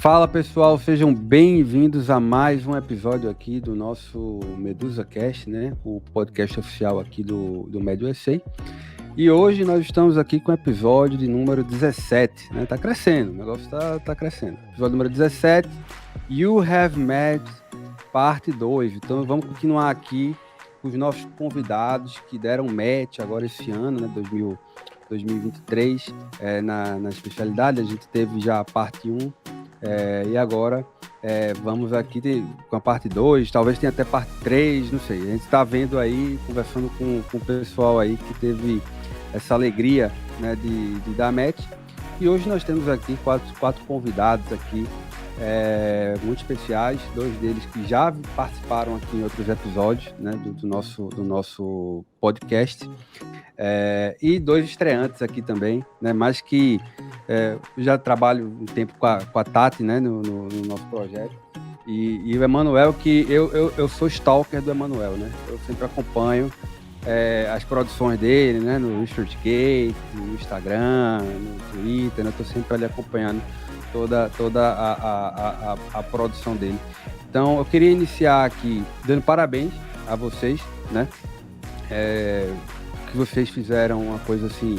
Fala pessoal, sejam bem-vindos a mais um episódio aqui do nosso Medusa Cast, né? O podcast oficial aqui do Med USA. E hoje nós estamos aqui com o episódio de número 17, né? Tá crescendo, o negócio tá crescendo. Episódio número 17, You Have Met, parte 2. Então vamos continuar aqui com os nossos convidados que deram match agora esse ano, né? 2023, na especialidade. A gente teve já a parte 1. E agora vamos aqui com a parte 2, talvez tenha até parte 3, não sei. A gente está vendo aí, conversando com o pessoal aí que teve essa alegria, né, de dar match. E hoje nós temos aqui quatro convidados aqui, muito especiais, 2 deles que já participaram aqui em outros episódios, né, do nosso podcast. E 2 estreantes aqui também, né? Mas que eu já trabalho um tempo com a Tati, né? No nosso projeto. E o Emanuel, que eu sou stalker do Emanuel, né? Eu sempre acompanho as produções dele, né? No ResearchGate, no Instagram, no Twitter, né? Eu tô sempre ali acompanhando toda a produção dele. Então, eu queria iniciar aqui dando parabéns a vocês, né? Que vocês fizeram uma coisa assim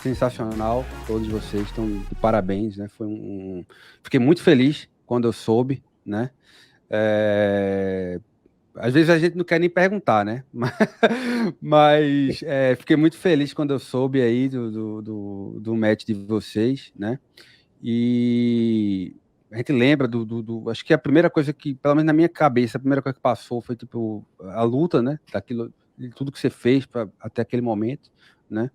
sensacional, todos vocês estão de parabéns, né? Fiquei muito feliz quando eu soube, né? Às vezes a gente não quer nem perguntar, né? Mas fiquei muito feliz quando eu soube aí do match de vocês, né? E a gente lembra acho que a primeira coisa que, pelo menos na minha cabeça, a primeira coisa que passou foi tipo a luta, né? Daquilo, de tudo que você fez até aquele momento, né?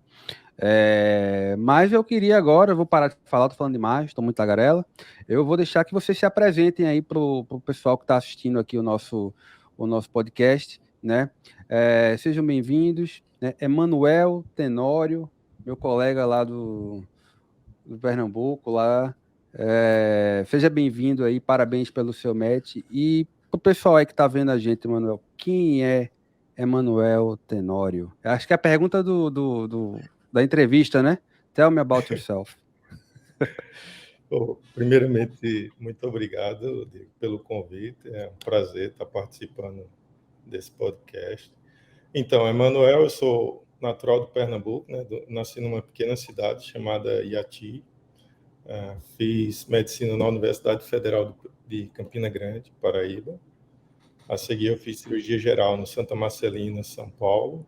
Mas eu queria agora, eu vou parar de falar, tô falando demais, estou muito tagarela. Eu vou deixar que vocês se apresentem aí pro pessoal que está assistindo aqui o nosso podcast, né? Sejam bem-vindos, né? Emanuel Tenório, meu colega lá do Pernambuco, lá. Seja bem-vindo aí, parabéns pelo seu match. E pro pessoal aí que tá vendo a gente, Emanuel, quem é Emanuel Tenório? Acho que é a pergunta da entrevista, né? Tell me about yourself. Bom, primeiramente, muito obrigado, Diego, pelo convite. É um prazer estar participando desse podcast. Então, Emanuel, eu sou natural do Pernambuco, né? Nasci numa pequena cidade chamada Iati. Fiz medicina na Universidade Federal de Campina Grande, Paraíba. A seguir, eu fiz cirurgia geral no Santa Marcelina, São Paulo.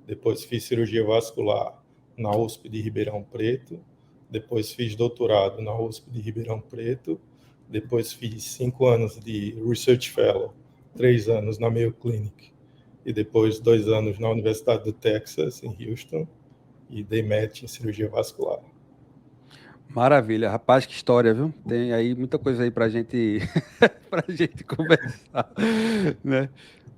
Depois fiz cirurgia vascular na USP de Ribeirão Preto. Depois fiz doutorado na USP de Ribeirão Preto. Depois fiz 5 anos de Research Fellow, 3 anos na Mayo Clinic. E depois 2 anos na Universidade do Texas, em Houston. E dei match em cirurgia vascular. Maravilha, rapaz, que história, viu? Tem aí muita coisa aí pra gente conversar, né?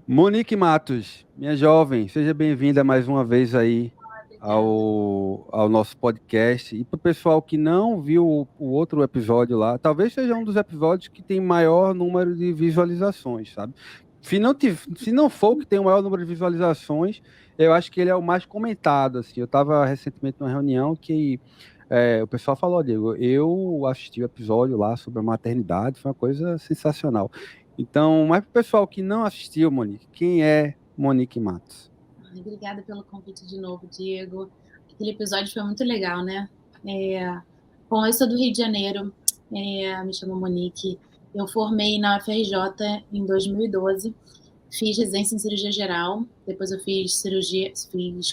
Monique Matos, minha jovem, seja bem-vinda mais uma vez aí ao nosso podcast. E para o pessoal que não viu o outro episódio lá, talvez seja um dos episódios que tem maior número de visualizações, sabe? Se não for o que tem o maior número de visualizações, eu acho que ele é o mais comentado, assim. Eu estava recentemente numa reunião que o pessoal falou, Diego, eu assisti o episódio lá sobre a maternidade, foi uma coisa sensacional. Então, mas para o pessoal que não assistiu, Monique, quem é Monique Matos? Obrigada pelo convite de novo, Diego. Aquele episódio foi muito legal, né? Bom, eu sou do Rio de Janeiro, me chamo Monique. Eu formei na UFRJ em 2012, fiz residência em cirurgia geral, depois eu fiz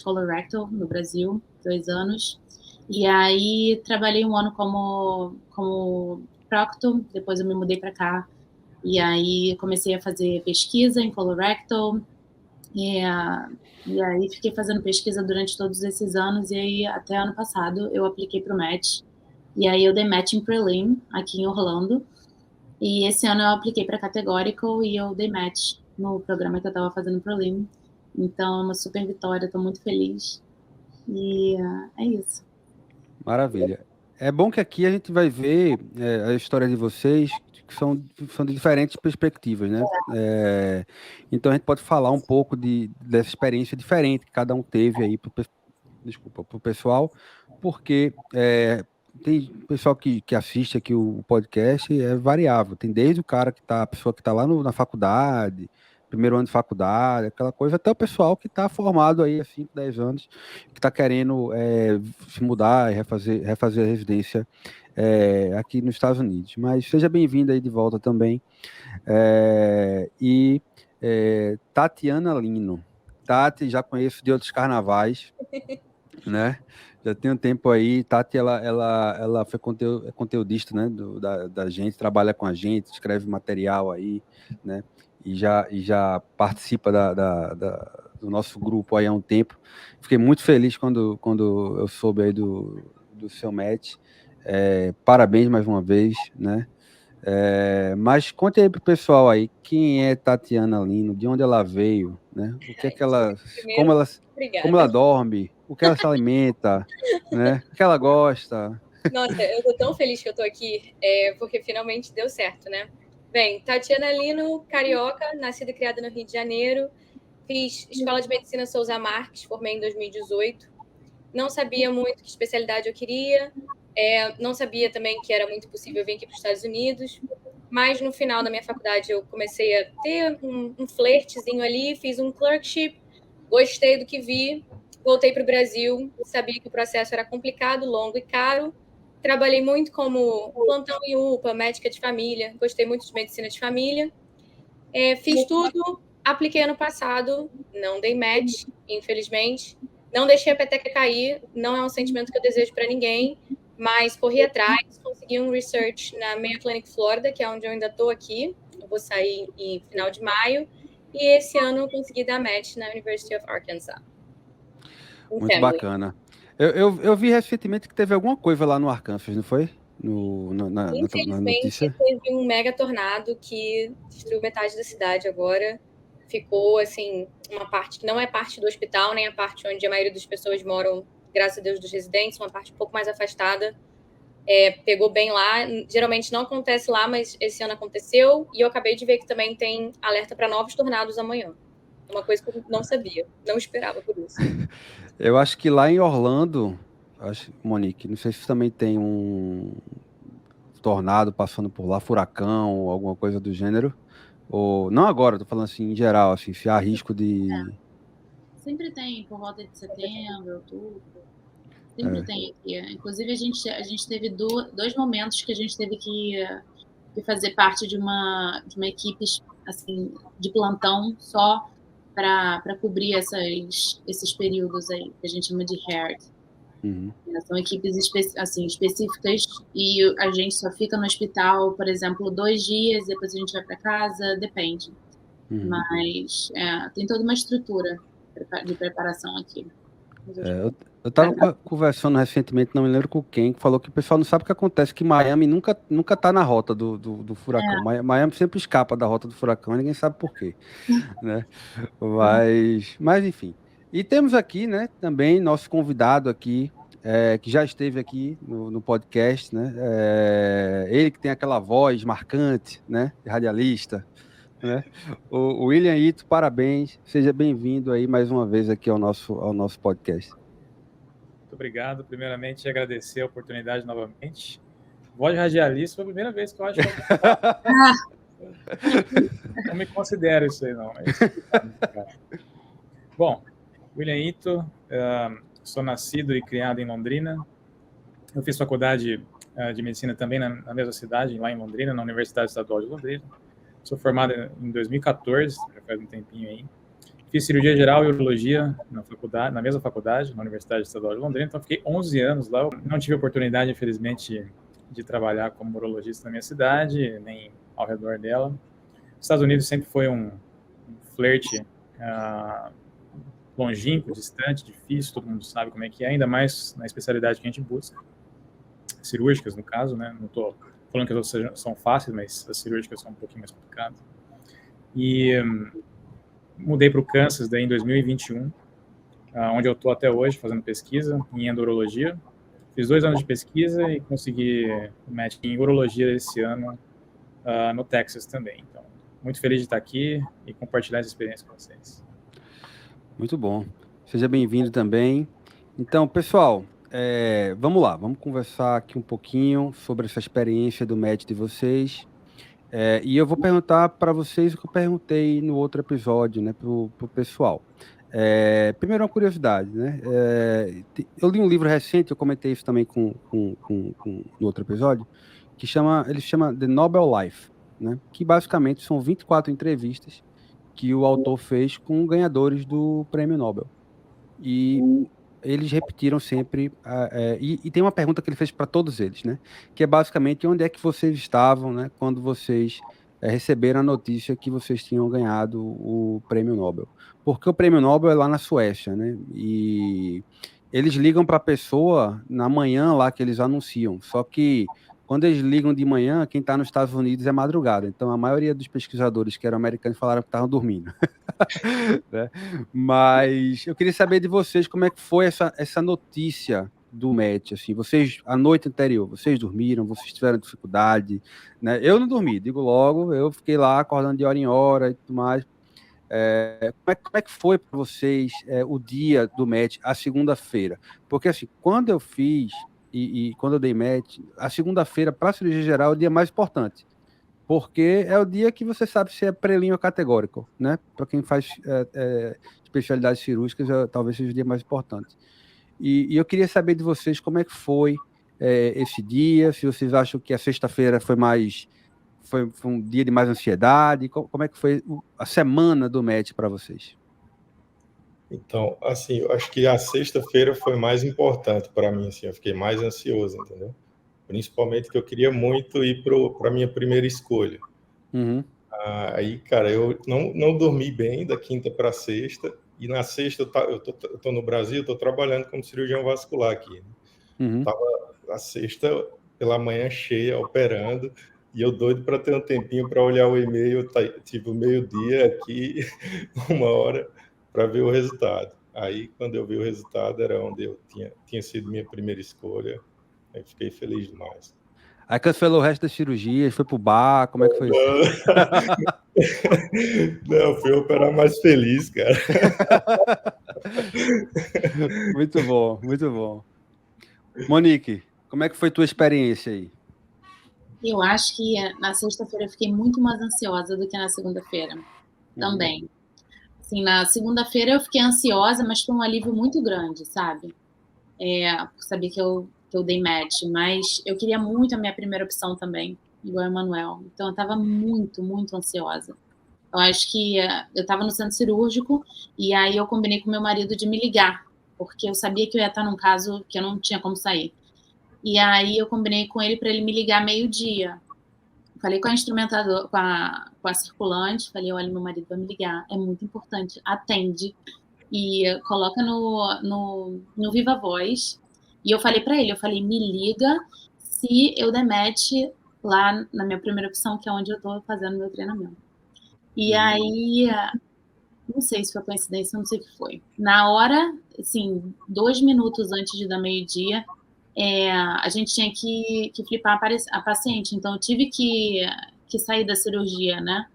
colorectal no Brasil, 2 anos. E aí trabalhei 1 ano como procto, depois eu me mudei para cá. E aí comecei a fazer pesquisa em colorectal, e aí fiquei fazendo pesquisa durante todos esses anos, e aí até ano passado eu apliquei para o match. E aí eu dei match em prelim, aqui em Orlando. E esse ano eu apliquei para categorical e eu dei match no programa que eu estava fazendo prelim. Então é uma super vitória, estou muito feliz. E é isso. Maravilha. É bom que aqui a gente vai ver a história de vocês, que são de diferentes perspectivas, né? Então a gente pode falar um pouco dessa experiência diferente que cada um teve aí para o pessoal, porque tem pessoal que assiste aqui o podcast, é variável. Tem desde o cara a pessoa que está lá na faculdade, primeiro ano de faculdade, aquela coisa, até o pessoal que está formado aí há 5, 10 anos, que está querendo se mudar e refazer a residência aqui nos Estados Unidos. Mas seja bem-vindo aí de volta também. Tatiana Lino. Tati, já conheço de outros carnavais, né? Já tem um tempo aí. Tati, ela foi conteudista, né? Da gente, trabalha com a gente, escreve material aí, né? E já participa do nosso grupo aí há um tempo. Fiquei muito feliz quando eu soube aí do seu match. Parabéns mais uma vez, né? Mas conte aí pro pessoal aí, quem é Tatiana Lino, de onde ela veio, né? O que é que ela, Primeiro, como ela dorme, o que ela se alimenta, né? O que ela gosta. Nossa, eu tô tão feliz que eu tô aqui, porque finalmente deu certo, né? Bem, Tatiana Lino, carioca, nascida e criada no Rio de Janeiro. Fiz Escola de Medicina Souza Marques, formei em 2018. Não sabia muito que especialidade eu queria. Não sabia também que era muito possível vir aqui para os Estados Unidos. Mas no final da minha faculdade eu comecei a ter um flertezinho ali, fiz um clerkship, gostei do que vi, voltei para o Brasil, sabia que o processo era complicado, longo e caro. Trabalhei muito como plantão em UPA, médica de família, gostei muito de medicina de família. Fiz tudo, apliquei ano passado, não dei match, infelizmente. Não deixei a peteca cair, não é um sentimento que eu desejo para ninguém, mas corri atrás, consegui um research na Mayo Clinic Florida, que é onde eu ainda estou aqui. Eu vou sair em final de maio. E esse ano eu consegui dar match na University of Arkansas. Muito bacana. Eu vi recentemente que teve alguma coisa lá no Arkansas, não foi? Na notícia. Teve um mega tornado que destruiu metade da cidade agora. Ficou, assim, uma parte que não é parte do hospital, nem a parte onde a maioria das pessoas moram, graças a Deus, dos residentes, uma parte um pouco mais afastada. Pegou bem lá. Geralmente não acontece lá, mas esse ano aconteceu. E eu acabei de ver que também tem alerta para novos tornados amanhã. Uma coisa que eu não sabia, não esperava por isso. Eu acho que lá em Orlando, Monique, não sei se também tem um tornado passando por lá, furacão ou alguma coisa do gênero. Ou, não agora, tô falando assim, em geral, assim, se há risco de... Sempre tem, por volta de setembro, outubro. Sempre tem aqui. Inclusive, a gente teve dois momentos que a gente teve que fazer parte de uma equipe assim, de plantão só para cobrir esses períodos aí, que a gente chama de HERD. Uhum. São equipes específicas e a gente só fica no hospital, por exemplo, 2 dias, depois a gente vai para casa, depende. Uhum. Mas tem toda uma estrutura de preparação aqui. Eu estava conversando recentemente, não me lembro com quem, que falou que o pessoal não sabe o que acontece, que Miami nunca tá na rota do furacão. Miami sempre escapa da rota do furacão, ninguém sabe por quê, né? Mas enfim. E temos aqui, né, também nosso convidado aqui, que já esteve aqui no podcast, né? Ele que tem aquela voz marcante, né, de radialista, né? O William Ito, parabéns, seja bem-vindo aí mais uma vez aqui ao nosso podcast. Muito obrigado. Primeiramente, agradecer a oportunidade novamente. Voz de radialista foi a primeira vez que eu acho que eu não me considero isso aí, não. Bom, William Ito, sou nascido e criado em Londrina. Eu fiz faculdade de medicina também na mesma cidade, lá em Londrina, na Universidade Estadual de Londrina. Sou formado em 2014, já faz um tempinho aí. Fiz cirurgia geral e urologia na mesma faculdade, na Universidade Estadual de Londrina, então fiquei 11 anos lá. Eu não tive oportunidade, infelizmente, de trabalhar como urologista na minha cidade, nem ao redor dela. Os Estados Unidos sempre foi um flerte longínquo, distante, difícil, todo mundo sabe como é que é, ainda mais na especialidade que a gente busca, cirúrgicas, no caso, né? Não estou falando que as outras são fáceis, mas as cirúrgicas são um pouquinho mais complicadas. E mudei para o Kansas daí em 2021, onde eu estou até hoje fazendo pesquisa em endurologia. Fiz 2 anos de pesquisa e consegui match em urologia esse ano no Texas também. Então, muito feliz de estar aqui e compartilhar essa experiência com vocês. Muito bom. Seja bem-vindo também. Então, pessoal, Vamos lá, vamos conversar aqui um pouquinho sobre essa experiência do MET de vocês. E eu vou perguntar para vocês o que eu perguntei no outro episódio, né, para o pessoal. Primeiro, uma curiosidade, né? Eu li um livro recente, eu comentei isso também no outro episódio, que ele chama The Nobel Life, né? Que basicamente são 24 entrevistas que o autor fez com ganhadores do Prêmio Nobel. E eles repetiram sempre, e tem uma pergunta que ele fez para todos eles, né? Que é basicamente onde é que vocês estavam, né? Quando vocês receberam a notícia que vocês tinham ganhado o Prêmio Nobel. Porque o Prêmio Nobel é lá na Suécia, né? E eles ligam para a pessoa na manhã lá que eles anunciam. Só que quando eles ligam de manhã, quem está nos Estados Unidos é madrugada. Então a maioria dos pesquisadores que eram americanos falaram que estavam dormindo. Né? Mas eu queria saber de vocês como é que foi essa notícia do MET, assim, vocês, a noite anterior, vocês dormiram, vocês tiveram dificuldade, né? Eu não dormi, digo logo, eu fiquei lá acordando de hora em hora e tudo mais. Como é que foi para vocês o dia do MET, a segunda-feira? Porque, assim, quando eu fiz e quando eu dei MET, a segunda-feira, para a cirurgia geral, é o dia mais importante. Porque é o dia que você sabe se é prelinho ou categórico, né? Para quem faz especialidades cirúrgicas, talvez seja o dia mais importante. E eu queria saber de vocês como é que foi esse dia, se vocês acham que a sexta-feira foi um dia de mais ansiedade, como é que foi a semana do MET para vocês? Então, assim, eu acho que a sexta-feira foi mais importante para mim, assim, eu fiquei mais ansioso, entendeu? Principalmente que eu queria muito ir para a minha primeira escolha. Uhum. Aí, cara, eu não dormi bem da quinta para sexta, e na sexta eu tô no Brasil, estou trabalhando como cirurgião vascular aqui. Né? Uhum. Tava a sexta pela manhã cheia, operando, e eu doido para ter um tempinho para olhar o e-mail, tive o meio-dia aqui, 1 hora, para ver o resultado. Aí, quando eu vi o resultado, era onde eu tinha sido minha primeira escolha, aí fiquei feliz demais. Aí cancelou o resto das cirurgias, foi pro bar, como é que foi isso? Não, fui operar mais feliz, cara. Muito bom, muito bom. Monique, como é que foi tua experiência aí? Eu acho que na sexta-feira eu fiquei muito mais ansiosa do que na segunda-feira também. Assim, na segunda-feira eu fiquei ansiosa, mas foi um alívio muito grande, sabe? Por saber que eu dei match, mas eu queria muito a minha primeira opção também, igual a Emanuel. Então eu estava muito, muito ansiosa. Eu acho que eu estava no centro cirúrgico e aí eu combinei com meu marido de me ligar, porque eu sabia que eu ia estar num caso que eu não tinha como sair. E aí eu combinei com ele para ele me ligar meio-dia. Falei com a instrumentadora, com a circulante, falei, olha, meu marido vai me ligar, é muito importante, atende e coloca no Viva Voz. E eu falei para ele, me liga se eu der match lá na minha primeira opção, que é onde eu estou fazendo meu treinamento. E aí, não sei se foi coincidência, não sei o que foi. Na hora, assim, 2 minutos antes de dar meio-dia, a gente tinha que flipar a paciente, então eu tive que sair da cirurgia, né?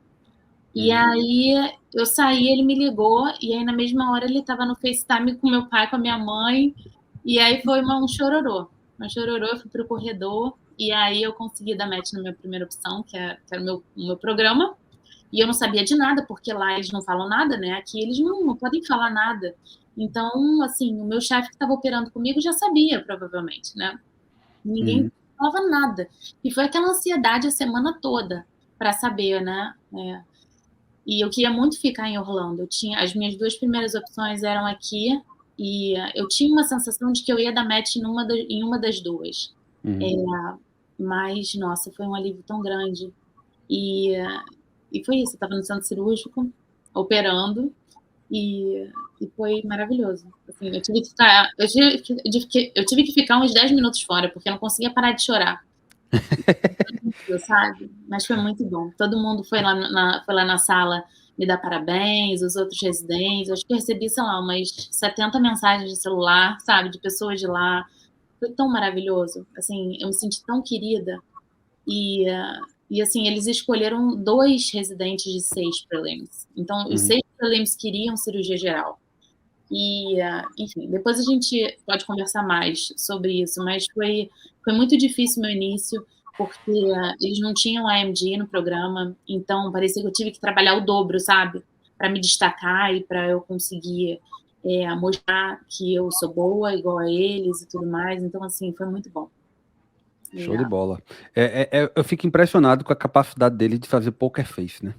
E aí eu saí, ele me ligou, e aí na mesma hora ele estava no FaceTime com meu pai, com a minha mãe, e aí foi um chororô. Eu fui pro corredor, e aí eu consegui dar match na minha primeira opção, que era o meu programa, e eu não sabia de nada, porque lá eles não falam nada, né? Aqui eles não podem falar nada. Então, assim, o meu chefe que estava operando comigo já sabia, provavelmente, né? Ninguém falava nada. E foi aquela ansiedade a semana toda para saber, né? E eu queria muito ficar em Orlando. As minhas 2 primeiras opções eram aqui, e eu tinha uma sensação de que eu ia dar match em uma das duas. Mas, nossa, foi um alívio tão grande. E foi isso, eu estava no centro cirúrgico, operando, e foi maravilhoso. Assim, eu tive que ficar uns 10 minutos fora, porque eu não conseguia parar de chorar. Sabe? Mas foi muito bom. Todo mundo foi lá na sala me dar parabéns, os outros residentes. Acho que eu recebi, sei lá, umas 70 mensagens de celular, sabe? De pessoas de lá. Foi tão maravilhoso. Assim, eu me senti tão querida. E assim, eles escolheram 2 residentes de 6 prelims. Então, os 6 prelims queriam cirurgia geral. E, enfim, depois a gente pode conversar mais sobre isso, mas foi muito difícil meu início, porque eles não tinham AMG no programa, então parecia que eu tive que trabalhar o dobro, sabe? Para me destacar e para eu conseguir mostrar que eu sou boa, igual a eles e tudo mais. Então, assim, foi muito bom. Show de bola. Eu fico impressionado com a capacidade dele de fazer poker face, né?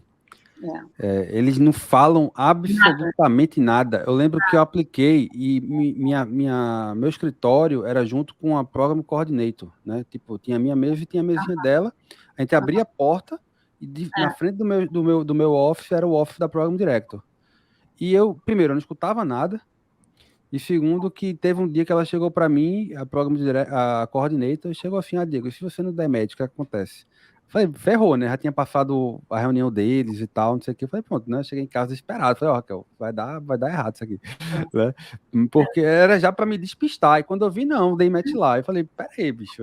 Eles não falam absolutamente nada. Eu lembro que eu apliquei e meu escritório era junto com a Program Coordinator, né? Tipo, tinha a minha mesa e tinha a mesinha dela. A gente abria a porta e na frente do meu office era o office da Program Director. E eu, primeiro, eu não escutava nada. E segundo, que teve um dia que ela chegou para mim, a coordinator, chegou assim, Diego, se você não der match, o que acontece? Falei, ferrou, né? Já tinha passado a reunião deles e tal, não sei o que. Falei, pronto, né? Cheguei em casa desesperado. Falei, Raquel, vai dar errado isso aqui. Né? Porque era já para me despistar. E quando eu vi, não, dei match lá. Eu falei, peraí, bicho.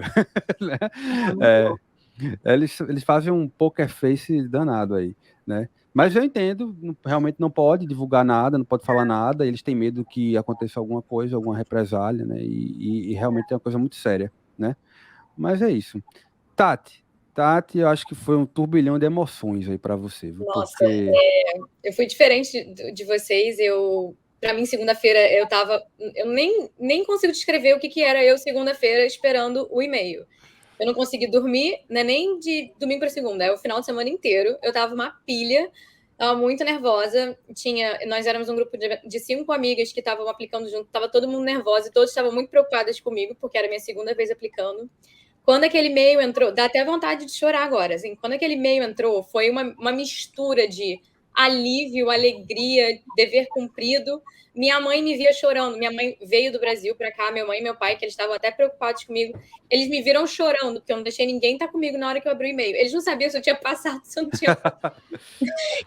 Eles fazem um poker face danado aí, né? Mas eu entendo, realmente não pode divulgar nada, não pode falar nada, eles têm medo que aconteça alguma coisa, alguma represália, né? E realmente é uma coisa muito séria, né? Mas é isso. Tati, eu acho que foi um turbilhão de emoções aí para você, viu? Nossa, porque eu fui diferente de vocês. Para mim, segunda-feira, eu nem consigo descrever o que era eu segunda-feira esperando o e-mail. Eu não consegui dormir, né, nem de domingo para segunda, é o final de semana inteiro. Eu tava uma pilha, tava muito nervosa. Nós éramos um grupo de 5 amigas que estavam aplicando junto, tava todo mundo nervosa e todos estavam muito preocupadas comigo, porque era minha segunda vez aplicando. Quando aquele e-mail entrou, dá até vontade de chorar agora, assim, quando aquele e-mail entrou, foi uma mistura de alívio, alegria, dever cumprido. Minha mãe me via chorando. Minha mãe veio do Brasil para cá, minha mãe e meu pai, que eles estavam até preocupados comigo. Eles me viram chorando, porque eu não deixei ninguém estar comigo na hora que eu abri o e-mail. Eles não sabiam se eu tinha passado, se eu não tinha.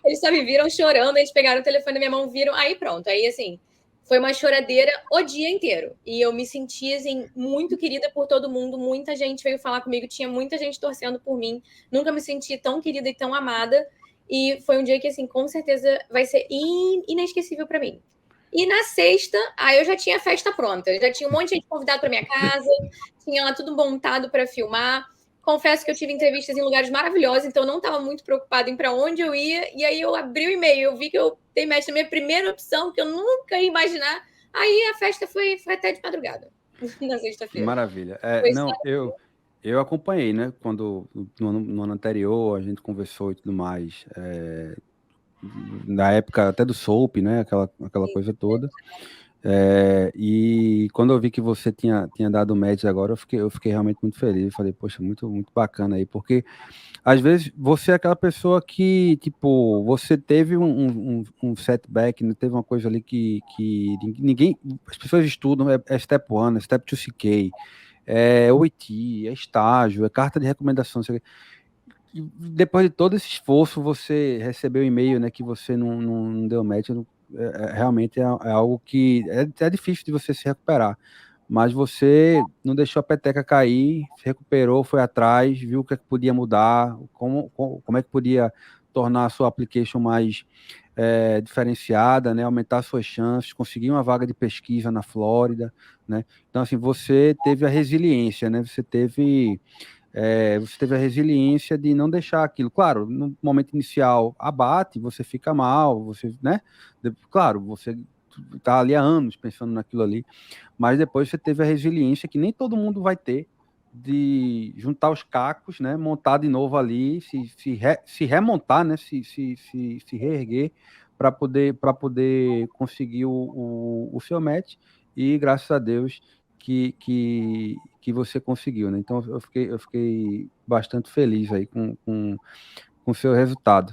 Eles só me viram chorando, eles pegaram o telefone da minha mão, viram. Aí pronto, aí assim, foi uma choradeira o dia inteiro. E eu me senti, assim, muito querida por todo mundo. Muita gente veio falar comigo, tinha muita gente torcendo por mim. Nunca me senti tão querida e tão amada. E foi um dia que, assim, com certeza vai ser inesquecível para mim. E na sexta, aí eu já tinha a festa pronta. Já tinha um monte de gente convidada para minha casa, tinha lá tudo montado para filmar. Confesso que eu tive entrevistas em lugares maravilhosos, então eu não estava muito preocupada em para onde eu ia. E aí eu abri o e-mail, eu vi que eu dei match na minha primeira opção, que eu nunca ia imaginar. Aí a festa foi até de madrugada, na sexta-feira. Maravilha. Eu acompanhei, né? Quando no ano anterior a gente conversou e tudo mais, na época até do Soap, né? Aquela coisa toda. E quando eu vi que você tinha dado match agora, eu fiquei realmente muito feliz. Eu falei, poxa, muito, muito bacana aí, porque às vezes você é aquela pessoa que, tipo, você teve um setback, né? Teve uma coisa ali que ninguém, as pessoas estudam, é Step 1, é Step 2 CK, é OIT, é estágio, é carta de recomendação. E depois de todo esse esforço, você recebeu um e-mail, né, que você não deu match. Realmente é algo que é difícil de você se recuperar. Mas você não deixou a peteca cair, se recuperou, foi atrás, viu o que é que podia mudar, como é que podia tornar a sua application mais diferenciada, né, aumentar suas chances, conseguir uma vaga de pesquisa na Flórida, né? Então, assim, você teve a resiliência, né? Você teve a resiliência de não deixar aquilo. Claro, no momento inicial abate, você fica mal, você, né? Claro, você está ali há anos pensando naquilo ali, mas depois você teve a resiliência que nem todo mundo vai ter, de juntar os cacos, né? Montar de novo ali, se remontar, né? Se reerguer para poder conseguir o seu match, e graças a Deus que você conseguiu, né? Então eu fiquei bastante feliz aí com o seu resultado.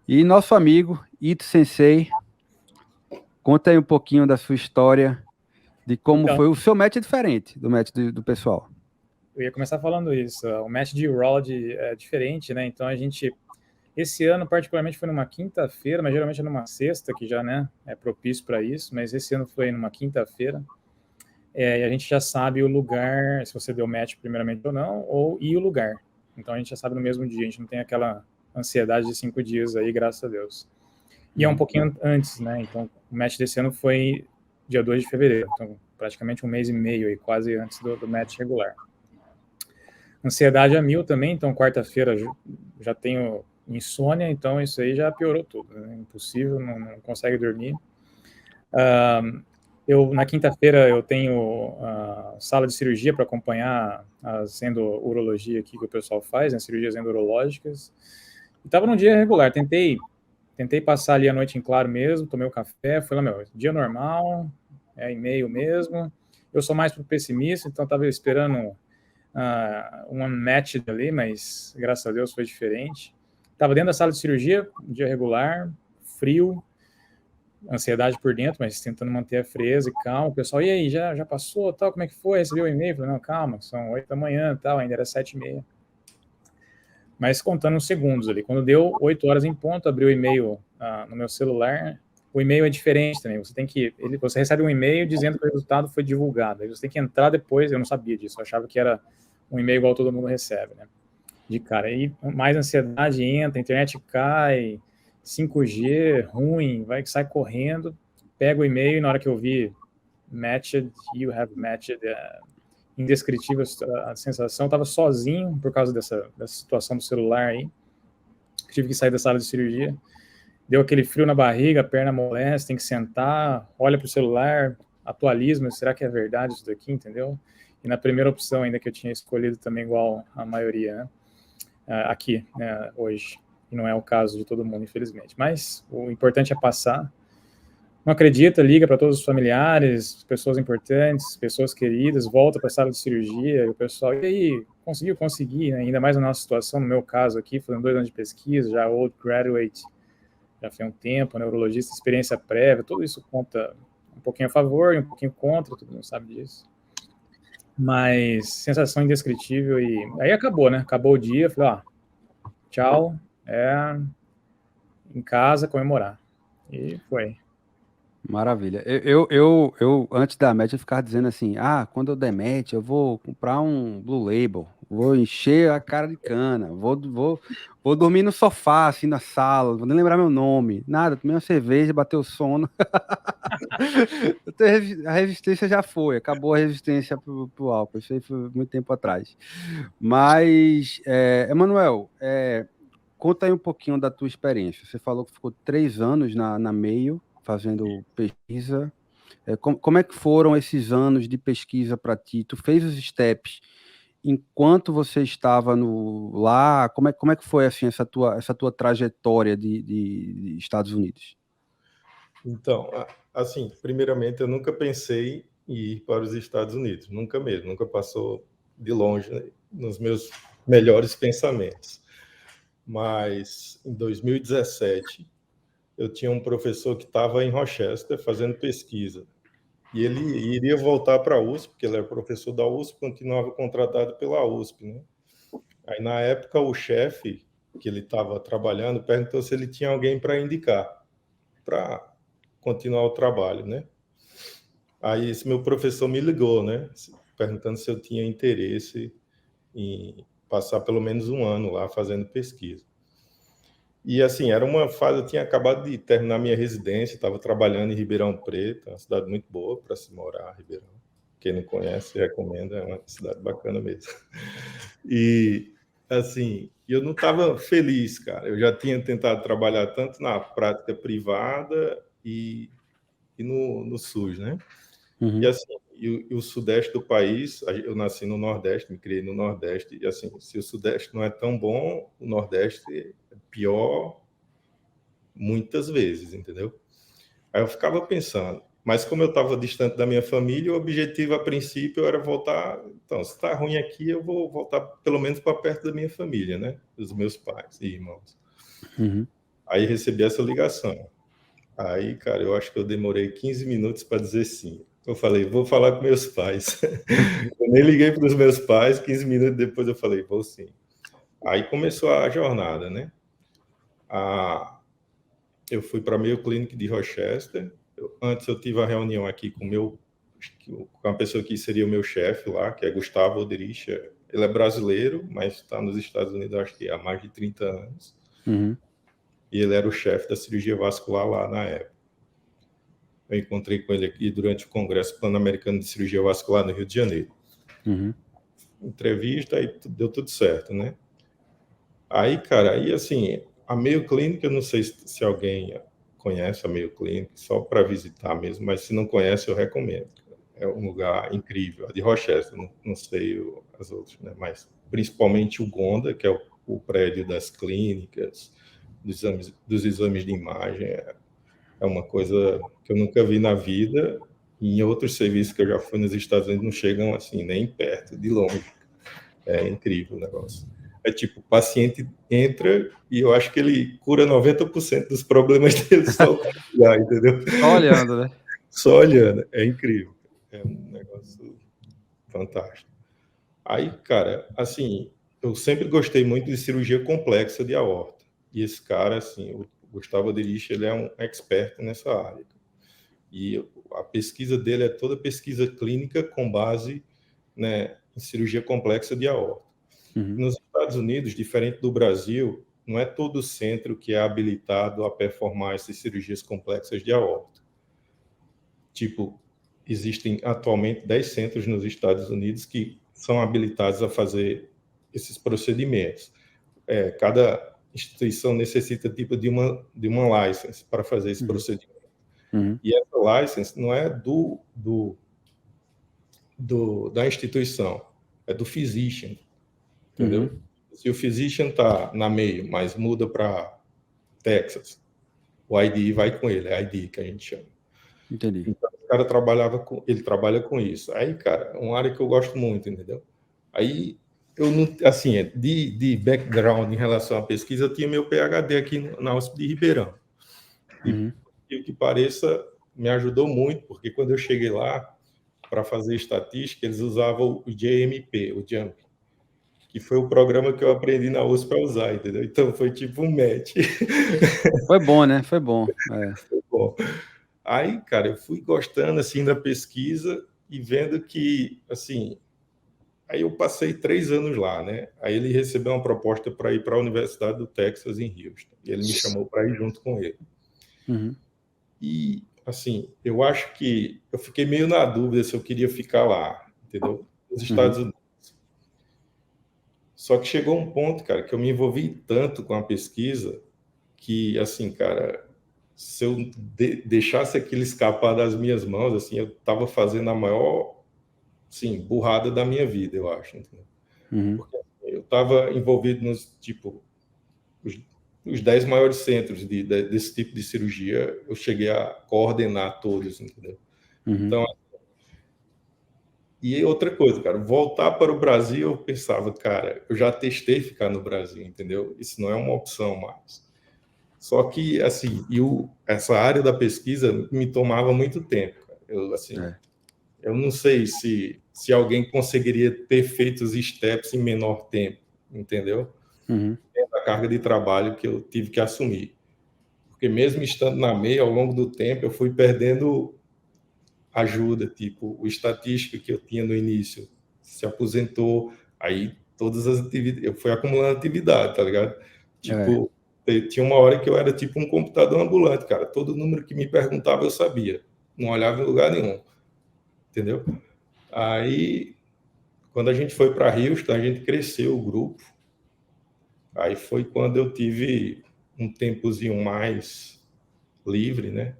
E nosso amigo Ito Sensei, conta aí um pouquinho da sua história, de como foi. O seu match é diferente do match do pessoal. Eu ia começar falando isso. O match de Urology é diferente, né? Então a gente, esse ano particularmente foi numa quinta-feira, mas geralmente é numa sexta, que já, né, é propício para isso, mas esse ano foi numa quinta-feira. E a gente já sabe o lugar, se você deu match primeiramente ou não, e o lugar. Então a gente já sabe no mesmo dia, a gente não tem aquela ansiedade de 5 dias aí, graças a Deus. E é um pouquinho antes, né? Então o match desse ano foi dia 2 de fevereiro, então praticamente um mês e meio, aí, quase antes do match regular. Ansiedade a 1000 também, então quarta-feira já tenho insônia, então isso aí já piorou tudo, né? Impossível, não consegue dormir. Na quinta-feira eu tenho sala de cirurgia para acompanhar as urologia aqui que o pessoal faz, né, cirurgias endurológicas. Estava num dia regular, tentei passar ali a noite em claro mesmo, tomei um café, fui lá, dia normal, e-mail mesmo. Eu sou mais pro pessimista, então estava esperando um unmatched ali, mas graças a Deus foi diferente. Estava dentro da sala de cirurgia, dia regular, frio, ansiedade por dentro, mas tentando manter a frieza e calma. O pessoal, e aí, já passou, tal, como é que foi? Recebeu o e-mail? Falei, não, calma, são 8 da manhã, tal, ainda era 7h30. Mas contando uns segundos ali, quando deu 8 horas em ponto, abri o e-mail no meu celular. O e-mail é diferente também, você recebe um e-mail dizendo que o resultado foi divulgado, aí você tem que entrar depois. Eu não sabia disso, eu achava que era um e-mail igual todo mundo recebe, né? De cara, aí mais ansiedade entra, a internet cai, 5G ruim, sai correndo, pega o e-mail e na hora que eu vi matched, you have matched, indescritível a sensação, estava sozinho por causa dessa situação do celular aí, tive que sair da sala de cirurgia, deu aquele frio na barriga, a perna amolece, tem que sentar, olha para o celular, atualiza, mas será que é verdade isso daqui, entendeu? E na primeira opção ainda que eu tinha escolhido também igual a maioria, né? Aqui, né, hoje, e não é o caso de todo mundo, infelizmente, mas o importante é passar. Não acredita, liga para todos os familiares, pessoas importantes, pessoas queridas, volta para a sala de cirurgia, e o pessoal, e aí, consegui, né? Ainda mais na nossa situação, no meu caso aqui, fazendo 2 anos de pesquisa, já old graduate, já foi um tempo, neurologista, experiência prévia, tudo isso conta um pouquinho a favor e um pouquinho contra, todo mundo sabe disso. Mas sensação indescritível, e aí acabou, né? Acabou o dia, falei, tchau, em casa comemorar. E foi. Maravilha. Eu antes da match, eu ficava dizendo assim, quando eu der match, eu vou comprar um Blue Label, vou encher a cara de cana, vou dormir no sofá, assim, na sala, vou nem lembrar meu nome, nada, tomei uma cerveja, bateu sono. A resistência já foi, acabou a resistência pro álcool, isso aí foi muito tempo atrás. Mas, Emanuel, conta aí um pouquinho da tua experiência. Você falou que ficou 3 anos na Mayo, fazendo pesquisa. Como é que foram esses anos de pesquisa para ti? Tu fez os steps enquanto você estava lá? Como é que foi assim, essa tua trajetória de Estados Unidos? Então, assim, primeiramente, eu nunca pensei em ir para os Estados Unidos, nunca mesmo, nunca passou de longe, né, nos meus melhores pensamentos. Mas em 2017, eu tinha um professor que estava em Rochester fazendo pesquisa. E ele iria voltar para a USP, porque ele era professor da USP, continuava contratado pela USP, né? Aí, na época, o chefe que ele estava trabalhando perguntou se ele tinha alguém para indicar, para continuar o trabalho, né? Aí, esse meu professor me ligou, né? Perguntando se eu tinha interesse em passar pelo menos 1 ano lá fazendo pesquisa. E, assim, era uma fase, eu tinha acabado de terminar minha residência, estava trabalhando em Ribeirão Preto, uma cidade muito boa para se morar, Ribeirão. Quem não conhece, recomendo, é uma cidade bacana mesmo. E, assim, eu não estava feliz, cara. Eu já tinha tentado trabalhar tanto na prática privada e no SUS, né? Uhum. E, assim, o sudeste do país, eu nasci no Nordeste, me criei no Nordeste, e, assim, se o Sudeste não é tão bom, o Nordeste é pior muitas vezes, entendeu? Aí eu ficava pensando, mas como eu estava distante da minha família, o objetivo a princípio era voltar. Então, se está ruim aqui, eu vou voltar pelo menos para perto da minha família, né? Dos meus pais e irmãos. Uhum. Aí recebi essa ligação. Aí, cara, eu acho que eu demorei 15 minutos para dizer sim. Eu falei, vou falar com meus pais. Eu nem liguei para os meus pais, 15 minutos depois eu falei, vou sim. Aí começou a jornada, né? Eu fui para a Mayo Clinic de Rochester. Antes eu tive a reunião aqui com a pessoa que seria o meu chefe lá, que é Gustavo Oderich. Ele é brasileiro, mas está nos Estados Unidos, acho que há mais de 30 anos. Uhum. E ele era o chefe da cirurgia vascular lá na época. Eu encontrei com ele aqui durante o Congresso Pan-Americano de Cirurgia Vascular no Rio de Janeiro. Entrevista, aí deu tudo certo, né? Aí, cara, aí assim, a Mayo Clinic, eu não sei se alguém conhece a Mayo Clinic, só para visitar mesmo, mas se não conhece, eu recomendo. É um lugar incrível. A de Rochester, não sei as outras, né? Mas principalmente o Gonda, que é o prédio das clínicas, dos exames de imagem, é uma coisa que eu nunca vi na vida. E em outros serviços que eu já fui nos Estados Unidos não chegam assim, nem perto, de longe. É incrível o negócio. É tipo, o paciente entra e eu acho que ele cura 90% dos problemas dele só olhar, entendeu? Só olhando, né? Só olhando. É incrível. É um negócio fantástico. Aí, cara, assim, eu sempre gostei muito de cirurgia complexa de aorta. E esse cara, assim, o Gustavo Aderich, ele é um expert nessa área. E a pesquisa dele é toda pesquisa clínica com base, né, em cirurgia complexa de aorta. Nos Estados Unidos, diferente do Brasil, não é todo centro que é habilitado a performar essas cirurgias complexas de aorta. Tipo, existem atualmente 10 centros nos Estados Unidos que são habilitados a fazer esses procedimentos. Cada instituição necessita tipo de uma license para fazer esse procedimento. E essa license não é da instituição, é do physician, entendeu? Se o physician está na Mayo, mas muda para Texas, o IDE vai com ele, é IDE que a gente chama. Entendi. Então, o cara ele trabalha com isso. Aí, cara, é uma área que eu gosto muito, entendeu? Aí, eu não, assim, de background em relação à pesquisa, eu tinha meu PhD aqui na USP de Ribeirão. E o que pareça, me ajudou muito, porque quando eu cheguei lá para fazer estatística, eles usavam o JMP, o JUMP, que foi o programa que eu aprendi na USP a usar, entendeu? Então, foi tipo um match. Foi bom, né? Foi bom. Foi bom. Aí, cara, eu fui gostando, assim, da pesquisa e vendo que, assim... Aí eu passei 3 anos lá, né? Aí ele recebeu uma proposta para ir para a Universidade do Texas, em Houston. E ele me chamou para ir junto com ele. E, assim, eu acho que... Eu fiquei meio na dúvida se eu queria ficar lá, entendeu? Nos Estados Unidos. Só que chegou um ponto, cara, que eu me envolvi tanto com a pesquisa que, assim, cara... Se eu deixasse aquilo escapar das minhas mãos, assim, eu estava fazendo a maior, assim, burrada da minha vida, eu acho. Porque eu estava envolvido nos, tipo, os 10 maiores centros desse tipo de cirurgia, eu cheguei a coordenar todos, entendeu? Então, e outra coisa, cara, voltar para o Brasil, eu pensava, cara, eu já testei ficar no Brasil, entendeu? Isso não é uma opção mais. Só que, assim, essa área da pesquisa me tomava muito tempo. Eu, assim, eu não sei se alguém conseguiria ter feito os steps em menor tempo, entendeu? A carga de trabalho que eu tive que assumir. Porque mesmo estando na MEI, ao longo do tempo, eu fui perdendo ajuda, tipo, o estatístico que eu tinha no início se aposentou, aí todas as atividades, eu fui acumulando atividade, tá ligado? Tipo... Tinha uma hora que eu era tipo um computador ambulante, cara. Todo número que me perguntava eu sabia. Não olhava em lugar nenhum. Entendeu? Aí, quando a gente foi para Houston, a gente cresceu o grupo. Aí foi quando eu tive um tempozinho mais livre, né?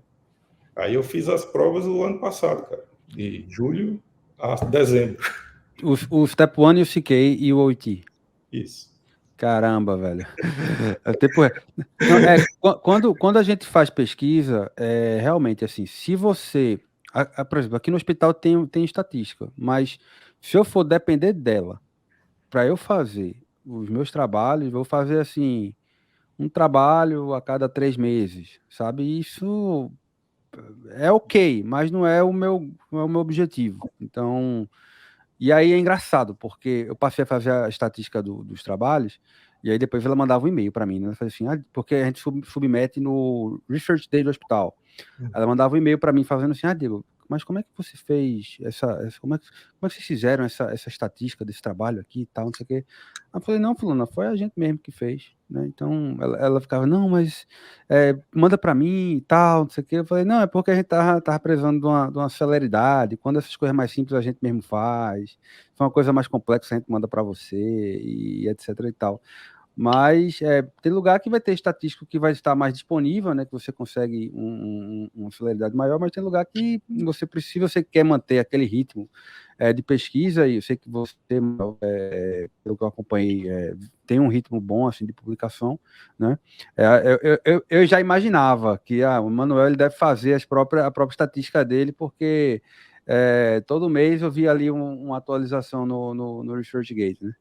Aí eu fiz as provas o ano passado, cara. De julho a dezembro. O Step 1 e o CK e o OIT. Isso. Caramba, velho. Quando a gente faz pesquisa, realmente assim, se você... por exemplo, aqui no hospital tem estatística, mas se eu for depender dela para eu fazer os meus trabalhos, vou fazer assim, um trabalho a cada 3 meses, sabe? Isso é ok, mas não é o meu objetivo. Então... E aí é engraçado, porque eu passei a fazer a estatística dos trabalhos, e aí depois ela mandava um e-mail para mim, né? Ela fazia assim, porque a gente submete no Research Day do hospital. Ela mandava um e-mail para mim fazendo assim, Diego, mas como é que você fez como é que vocês fizeram essa estatística desse trabalho aqui e tal, não sei o quê. Aí eu falei, não, fulana, foi a gente mesmo que fez. né? Então ela ficava, não, mas manda para mim e tal, não sei o quê. Eu falei, não, é porque a gente tava precisando de uma celeridade. Quando essas coisas mais simples a gente mesmo faz, se for uma coisa mais complexa a gente manda para você e etc e tal. Mas tem lugar que vai ter estatístico que vai estar mais disponível, né? Que você consegue uma celeridade maior, mas tem lugar que você precisa, você quer manter aquele ritmo de pesquisa, e eu sei que você, pelo que eu acompanhei, tem um ritmo bom assim de publicação, né? Eu já imaginava que o Manuel ele deve fazer a própria estatística dele, porque todo mês eu vi ali uma atualização no ResearchGate, né?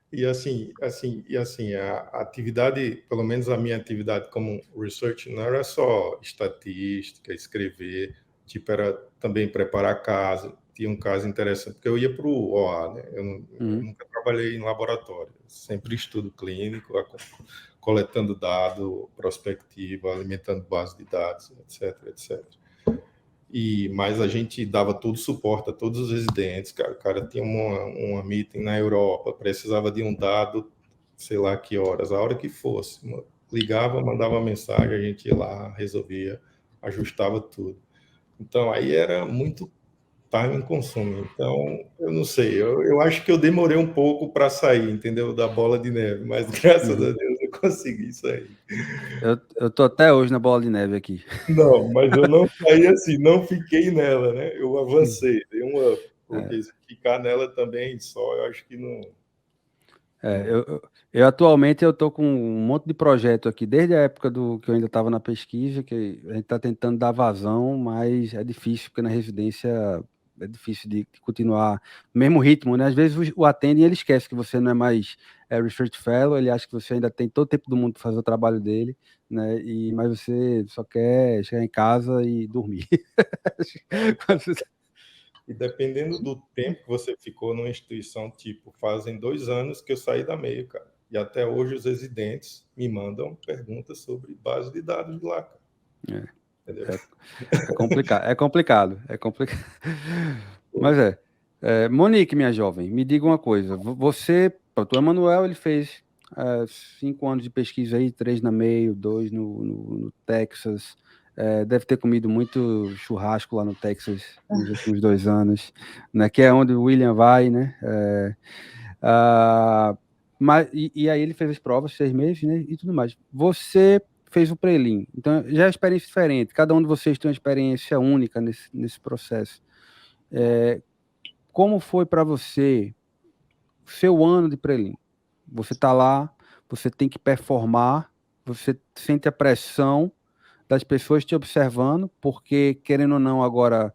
E assim, a atividade, pelo menos a minha atividade como research, não era só estatística, escrever, tipo, era também preparar caso. Tinha um caso interessante, porque eu ia para o OA, né? Eu nunca trabalhei em laboratório, sempre estudo clínico, coletando dado, prospectiva, alimentando base de dados, etc, etc. Mas a gente dava todo suporte a todos os residentes, cara. O cara tinha uma meeting na Europa, precisava de um dado, sei lá que horas, a hora que fosse. Ligava, mandava mensagem, a gente ia lá, resolvia, ajustava tudo. Então, aí era muito time consuming. Então, eu não sei, eu acho que eu demorei um pouco para sair, entendeu? Da bola de neve, mas graças a Deus eu consegui sair. Eu tô até hoje na bola de neve aqui. Não, mas eu não saí assim, não fiquei nela, né? Eu avancei, dei um up, porque se ficar nela também só, eu acho que não. Eu atualmente eu tô com um monte de projeto aqui, desde a época que eu ainda estava na pesquisa, que a gente está tentando dar vazão, mas é difícil, porque na residência é difícil de continuar no mesmo ritmo, né? Às vezes o attending ele esquece que você não é mais Research Fellow, ele acha que você ainda tem todo o tempo do mundo para fazer o trabalho dele, né? Mas você só quer chegar em casa e dormir. E dependendo do tempo que você ficou numa instituição, tipo, fazem 2 anos que eu saí da meio, cara. E até hoje os residentes me mandam perguntas sobre base de dados de lá, cara. É complicado. Mas Monique, minha jovem, me diga uma coisa. Você, o Emanuel, ele fez 5 anos de pesquisa aí, 3 na meio, 2 no Texas. Deve ter comido muito churrasco lá no Texas nos últimos 2 anos, né? Que é onde o William vai, né? E aí ele fez as provas, 6 meses, né? E tudo mais. Você fez o prelim, então já é uma experiência diferente. Cada um de vocês tem uma experiência única nesse processo. Como foi para você o seu ano de prelim? Você está lá, você tem que performar, você sente a pressão das pessoas te observando, porque, querendo ou não, agora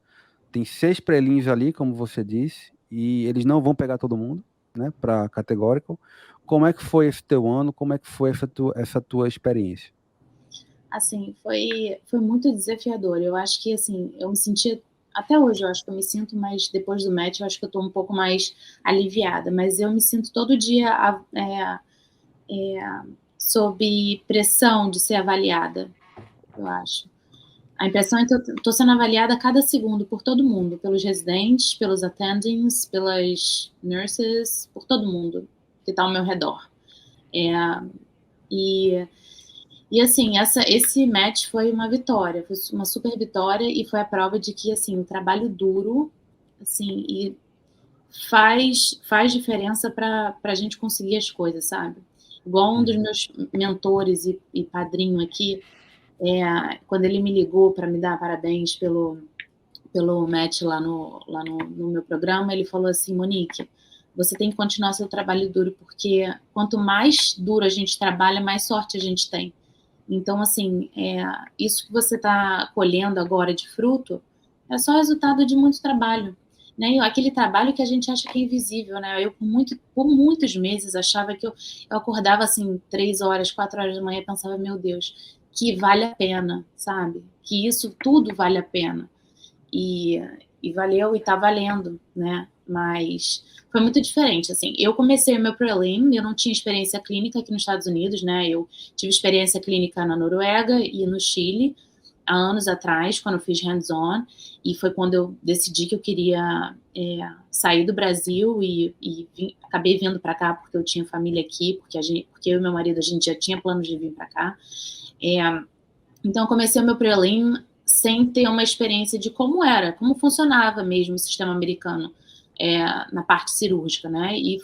tem 6 prelims ali, como você disse, e eles não vão pegar todo mundo, né, para categórico. Como é que foi esse teu ano? Como é que foi essa tua experiência? Assim, foi muito desafiador. Eu acho que, assim, eu me sentia... Até hoje eu acho que eu me sinto, mas depois do match eu acho que eu estou um pouco mais aliviada. Mas eu me sinto todo dia sob pressão de ser avaliada, eu acho. A impressão é que eu estou sendo avaliada a cada segundo por todo mundo, pelos residentes, pelos attendings, pelas nurses, por todo mundo que está ao meu redor. E assim, esse match foi uma vitória, foi uma super vitória, e foi a prova de que, assim, o trabalho duro, assim, e faz diferença para a gente conseguir as coisas, sabe? Igual um dos meus mentores e padrinho aqui, quando ele me ligou para me dar parabéns pelo match lá no meu programa, ele falou assim: Monique, você tem que continuar seu trabalho duro, porque quanto mais duro a gente trabalha, mais sorte a gente tem. Então, assim, isso que você está colhendo agora de fruto é só resultado de muito trabalho, né? Aquele trabalho que a gente acha que é invisível, né? Eu, por muitos meses, achava que eu acordava, assim, 3 horas, 4 horas da manhã e pensava, meu Deus, que vale a pena, sabe? Que isso tudo vale a pena. E valeu, e tá valendo, né? Mas foi muito diferente, assim. Eu comecei o meu prelim, eu não tinha experiência clínica aqui nos Estados Unidos, né? Eu tive experiência clínica na Noruega e no Chile, há anos atrás, quando eu fiz hands-on, e foi quando eu decidi que eu queria sair do Brasil e acabei vindo para cá porque eu tinha família aqui, porque eu e meu marido, a gente já tinha planos de vir para cá. Então, eu comecei o meu prelim sem ter uma experiência de como funcionava mesmo o sistema americano na parte cirúrgica, né? E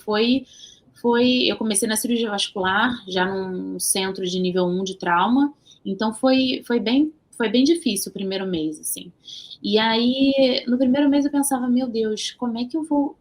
eu comecei na cirurgia vascular, já num centro de nível 1 de trauma, então foi bem difícil o primeiro mês, assim. E aí, no primeiro mês eu pensava, meu Deus, como é que eu vou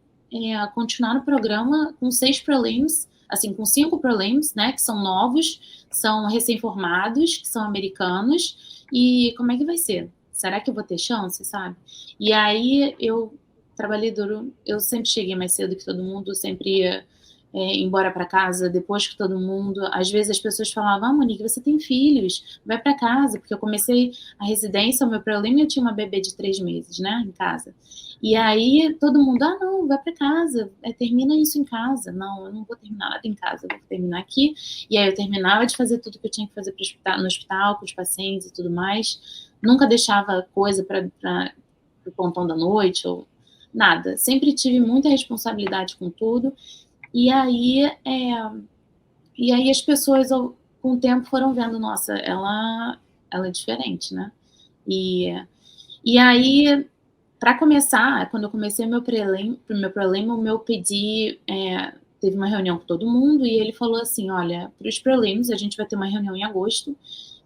continuar no programa com 6 prelims, assim, com 5 prelims, né, que são novos, são recém-formados, que são americanos, e como é que vai ser? Será que eu vou ter chance, sabe? E aí eu trabalhei duro, eu sempre cheguei mais cedo que todo mundo, sempre ia embora para casa depois que todo mundo. Às vezes as pessoas falavam, Monique, você tem filhos, vai para casa, porque eu comecei a residência, o meu problema, eu tinha uma bebê de 3 meses, né, em casa. E aí todo mundo, não, vai para casa, termina isso em casa. Não, eu não vou terminar nada em casa, eu vou terminar aqui. E aí eu terminava de fazer tudo que eu tinha que fazer no hospital, com os pacientes e tudo mais. Nunca deixava coisa para o plantão da noite, ou nada. Sempre tive muita responsabilidade com tudo. E aí as pessoas, com o tempo, foram vendo, nossa, ela é diferente, né? E aí, para começar, quando eu comecei meu prelim, o meu PD teve uma reunião com todo mundo e ele falou assim, olha, para os prelims a gente vai ter uma reunião em agosto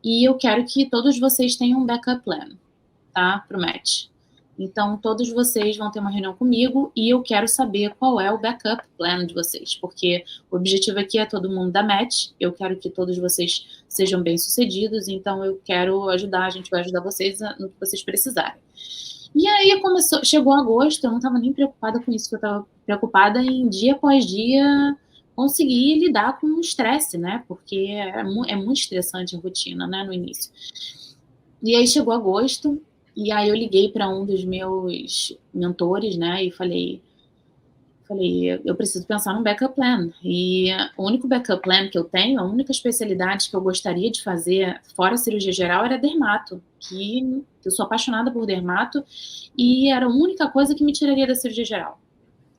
e eu quero que todos vocês tenham um backup plan, tá? Para o match. Então, todos vocês vão ter uma reunião comigo e eu quero saber qual é o backup plan de vocês, porque o objetivo aqui é todo mundo dar match, eu quero que todos vocês sejam bem-sucedidos, então eu quero ajudar, a gente vai ajudar vocês no que vocês precisarem. E aí chegou agosto, eu não estava nem preocupada com isso, eu estava preocupada em dia após dia conseguir lidar com o estresse, né, porque é muito estressante a rotina, né, no início. E aí chegou agosto, e aí eu liguei para um dos meus mentores, né, e falei, eu preciso pensar num backup plan. E o único backup plan que eu tenho, a única especialidade que eu gostaria de fazer fora a cirurgia geral era dermato, que eu sou apaixonada por dermato, e era a única coisa que me tiraria da cirurgia geral.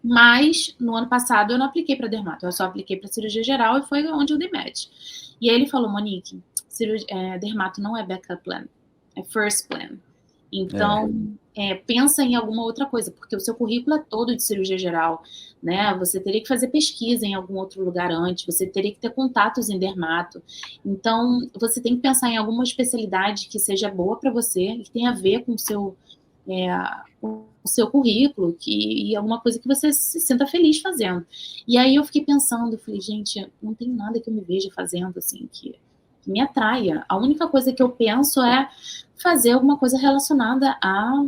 Mas, no ano passado, eu não apliquei para dermato, eu só apliquei para cirurgia geral e foi onde eu dei match. E aí ele falou, Monique, dermato não é backup plan, é first plan. Então, pensa em alguma outra coisa, porque o seu currículo é todo de cirurgia geral, né? Você teria que fazer pesquisa em algum outro lugar antes, você teria que ter contatos em dermato. Então, você tem que pensar em alguma especialidade que seja boa para você, que tenha a ver com o seu currículo, e alguma coisa que você se sinta feliz fazendo. E aí eu fiquei pensando, falei, gente, não tem nada que eu me veja fazendo, assim, que me atraia. A única coisa que eu penso é fazer alguma coisa relacionada a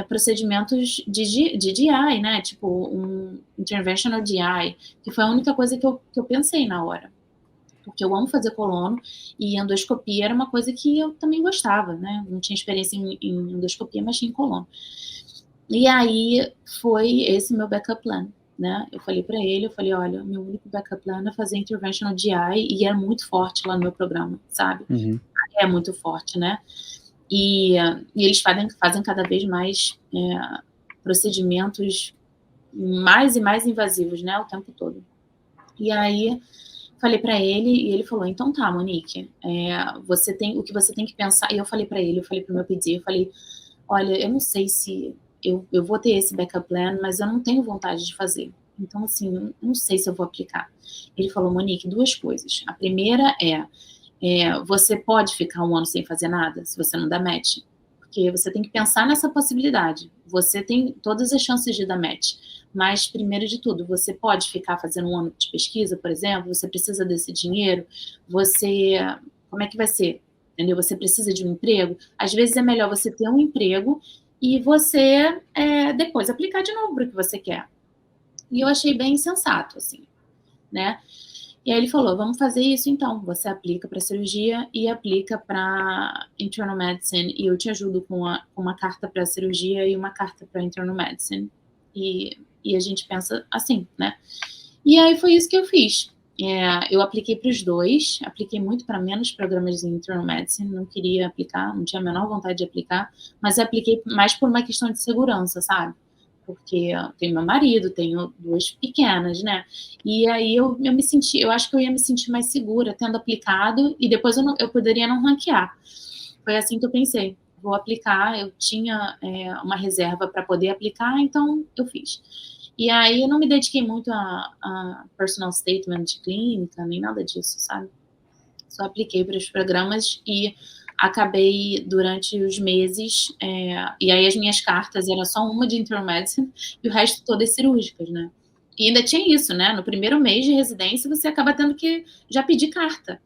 procedimentos de GI, né? Tipo, um interventional GI, que foi a única coisa que eu pensei na hora. Porque eu amo fazer colono, e endoscopia era uma coisa que eu também gostava, né? Não tinha experiência em endoscopia, mas tinha em colono. E aí foi esse meu backup plan, né? Eu falei para ele, olha, meu único backup plan é fazer interventional GI, e é muito forte lá no meu programa, sabe? Uhum. É muito forte, né? E eles fazem cada vez mais procedimentos mais e mais invasivos, né? O tempo todo. E aí falei para ele, e ele falou, então tá, Monique, o que você tem que pensar. E eu falei para ele, eu falei para o meu PD, eu falei, olha, eu não sei se eu vou ter esse backup plan, mas eu não tenho vontade de fazer. Então, assim, eu não sei se eu vou aplicar. Ele falou, Monique, 2 coisas. A primeira você pode ficar 1 ano sem fazer nada, se você não dá match. Porque você tem que pensar nessa possibilidade. Você tem todas as chances de dar match. Mas, primeiro de tudo, você pode ficar fazendo 1 ano de pesquisa, por exemplo, você precisa desse dinheiro, como é que vai ser? Entendeu? Você precisa de um emprego? Às vezes é melhor você ter um emprego e você depois aplicar de novo para o que você quer. E eu achei bem sensato, assim, né? E aí ele falou, vamos fazer isso então, você aplica para cirurgia e aplica para internal medicine, e eu te ajudo com uma carta para cirurgia e uma carta para internal medicine. E a gente pensa assim, né? E aí foi isso que eu fiz. eu apliquei para os dois, apliquei muito para menos programas de internal medicine, não queria aplicar, não tinha a menor vontade de aplicar, mas apliquei mais por uma questão de segurança, sabe? Porque eu tenho meu marido, tenho 2 pequenas, né? E aí eu acho que eu ia me sentir mais segura tendo aplicado, e depois eu poderia não ranquear. Foi assim que eu pensei, vou aplicar, eu tinha uma reserva para poder aplicar, então eu fiz. E aí eu não me dediquei muito a personal statement de clínica, nem nada disso, sabe? Só apliquei para os programas e acabei durante os meses, e aí as minhas cartas era só uma de internal medicine e o resto todas cirúrgicas, né? E ainda tinha isso, né? No primeiro mês de residência você acaba tendo que já pedir carta,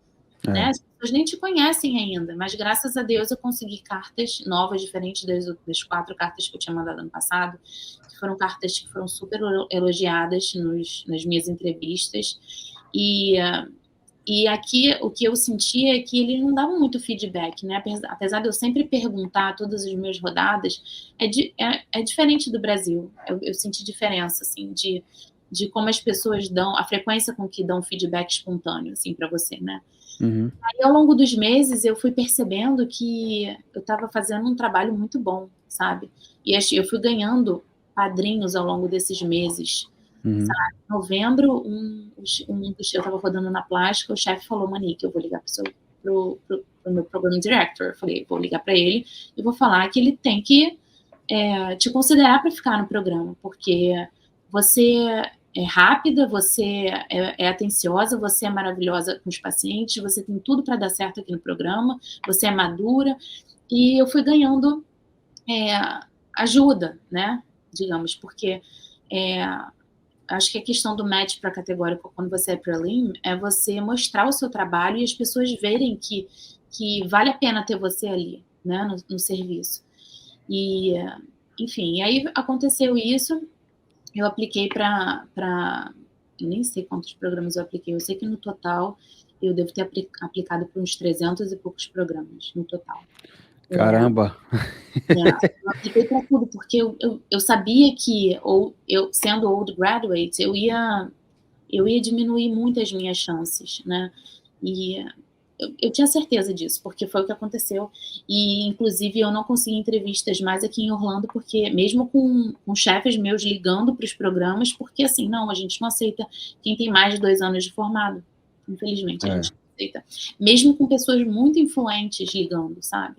né? As pessoas nem te conhecem ainda, mas graças a Deus eu consegui cartas novas, diferentes das 4 cartas que eu tinha mandado ano passado, que foram cartas que foram super elogiadas nas minhas entrevistas, e aqui o que eu sentia é que eles não davam muito feedback, né? Apesar de eu sempre perguntar todas as minhas rodadas, é diferente do Brasil. Eu senti diferença, assim, de como as pessoas dão, a frequência com que dão feedback espontâneo, assim, para você, né? Uhum. Aí, ao longo dos meses, eu fui percebendo que eu estava fazendo um trabalho muito bom, sabe? E eu fui ganhando padrinhos ao longo desses meses. Uhum. Sabe? Em novembro, eu estava rodando na plástica, o chefe falou, Monique, eu vou ligar pro meu program director. Eu falei, vou ligar para ele e vou falar que ele tem que te considerar para ficar no programa, porque você é rápida, você é atenciosa, você é maravilhosa com os pacientes, você tem tudo para dar certo aqui no programa, você é madura. E eu fui ganhando ajuda, né? Digamos, porque acho que a questão do match para categórico quando você é prelim é você mostrar o seu trabalho e as pessoas verem que vale a pena ter você ali, né, no serviço. E, enfim, aí aconteceu isso, eu apliquei para eu nem sei quantos programas eu apliquei, eu sei que no total eu devo ter aplicado para uns 300 e poucos programas no total. Caramba! Eu apliquei para tudo, porque eu sabia que, eu sendo old graduate, eu ia diminuir muito as minhas chances, né? E eu tinha certeza disso, porque foi o que aconteceu. E, inclusive, eu não consegui entrevistas mais aqui em Orlando, porque mesmo com chefes meus ligando para os programas, porque assim, não, a gente não aceita quem tem mais de 2 anos de formado. Infelizmente, a gente não aceita. Mesmo com pessoas muito influentes ligando, sabe?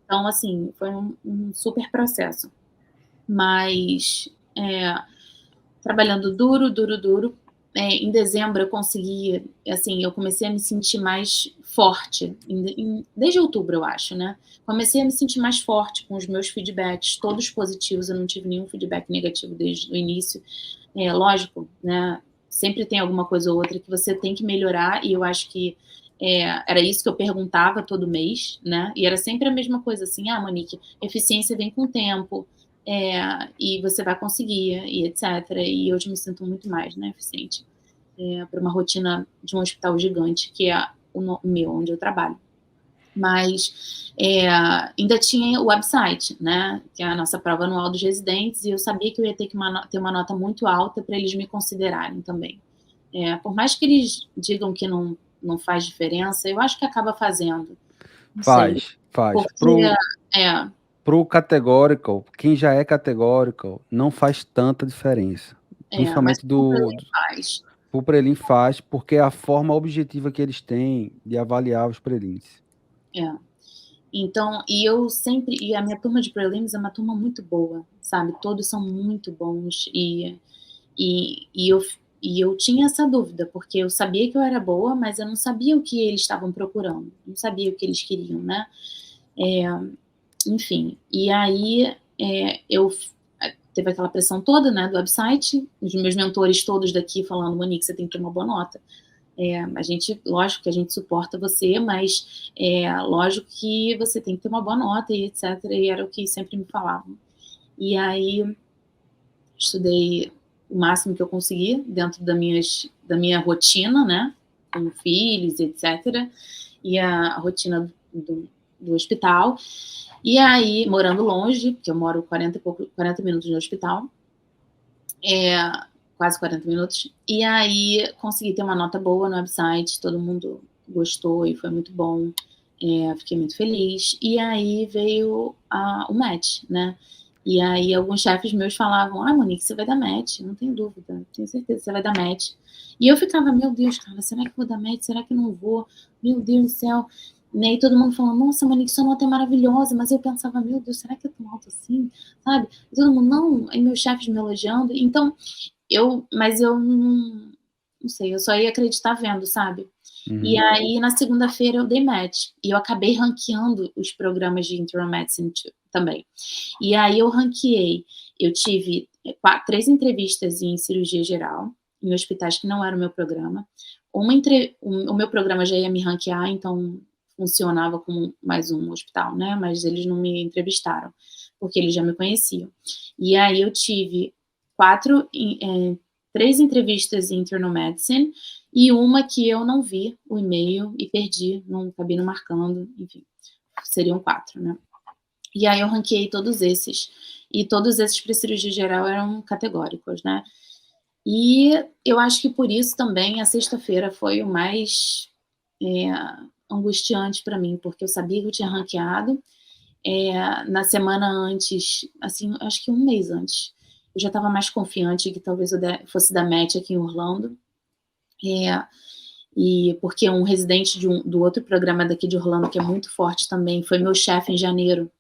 Então, assim, foi um super processo. Mas, trabalhando duro, em dezembro eu consegui, assim, eu comecei a me sentir mais forte, desde outubro, eu acho, né? Comecei a me sentir mais forte com os meus feedbacks, todos positivos, eu não tive nenhum feedback negativo desde o início. Lógico, né? Sempre tem alguma coisa ou outra que você tem que melhorar, e eu acho que era isso que eu perguntava todo mês, né? E era sempre a mesma coisa, assim, Monique, eficiência vem com o tempo, e você vai conseguir, e etc. E hoje me sinto muito mais, né, eficiente, para uma rotina de um hospital gigante, que é o meu, onde eu trabalho. Mas ainda tinha o website, né, que é a nossa prova anual dos residentes, e eu sabia que eu ia ter que ter uma nota muito alta para eles me considerarem também. Por mais que eles digam que não faz diferença, eu acho que acaba fazendo. Faz. Porque, Pro categórico, quem já é categórico, não faz tanta diferença. Principalmente pro prelim faz, porque é a forma objetiva que eles têm de avaliar os prelims. Então, e a minha turma de prelims é uma turma muito boa, sabe? Todos são muito bons, e eu tinha essa dúvida, porque eu sabia que eu era boa, mas eu não sabia o que eles estavam procurando, não sabia o que eles queriam, né? Enfim, e aí teve aquela pressão toda, né, do website, os meus mentores todos daqui falando, Monique, você tem que ter uma boa nota. Lógico que a gente suporta você, mas lógico que você tem que ter uma boa nota e etc. E era o que sempre me falavam. E aí estudei o máximo que eu consegui dentro da minha rotina, né, com filhos, etc. E a rotina do hospital. E aí, morando longe, porque eu moro 40 minutos no hospital, quase 40 minutos. E aí consegui ter uma nota boa no website, todo mundo gostou e foi muito bom. Fiquei muito feliz. E aí veio o match, né? E aí alguns chefes meus falavam, Monique, você vai dar match, não tenho dúvida, tenho certeza que você vai dar match. E eu ficava, meu Deus, cara, será que vou dar match? Será que não vou? Meu Deus do céu. E aí todo mundo falando, nossa, Monique, sua nota é maravilhosa, mas eu pensava, meu Deus, será que é tão alto assim? Sabe? E todo mundo, não, e meus chefes me elogiando. Então, mas eu não sei, eu só ia acreditar vendo, sabe? E aí, na segunda-feira, eu dei match. E eu acabei ranqueando os programas de Internal Medicine também. E aí, eu ranqueei. Eu tive 3 entrevistas em cirurgia geral, em hospitais que não era o meu programa. O meu programa já ia me ranquear, então funcionava como mais um hospital, né? Mas eles não me entrevistaram, porque eles já me conheciam. E aí, eu tive 3 entrevistas em Internal Medicine e uma que eu não vi o e-mail e perdi, não acabei não marcando, enfim, seriam 4, né? E aí eu ranqueei todos esses, e todos esses para cirurgia geral eram categóricos, né? E eu acho que por isso também a sexta-feira foi o mais angustiante para mim, porque eu sabia que eu tinha ranqueado. Na semana antes, assim, acho que um mês antes, eu já estava mais confiante que talvez eu fosse dar match aqui em Orlando. E porque um residente do outro programa daqui de Orlando, que é muito forte também, foi meu chefe em janeiro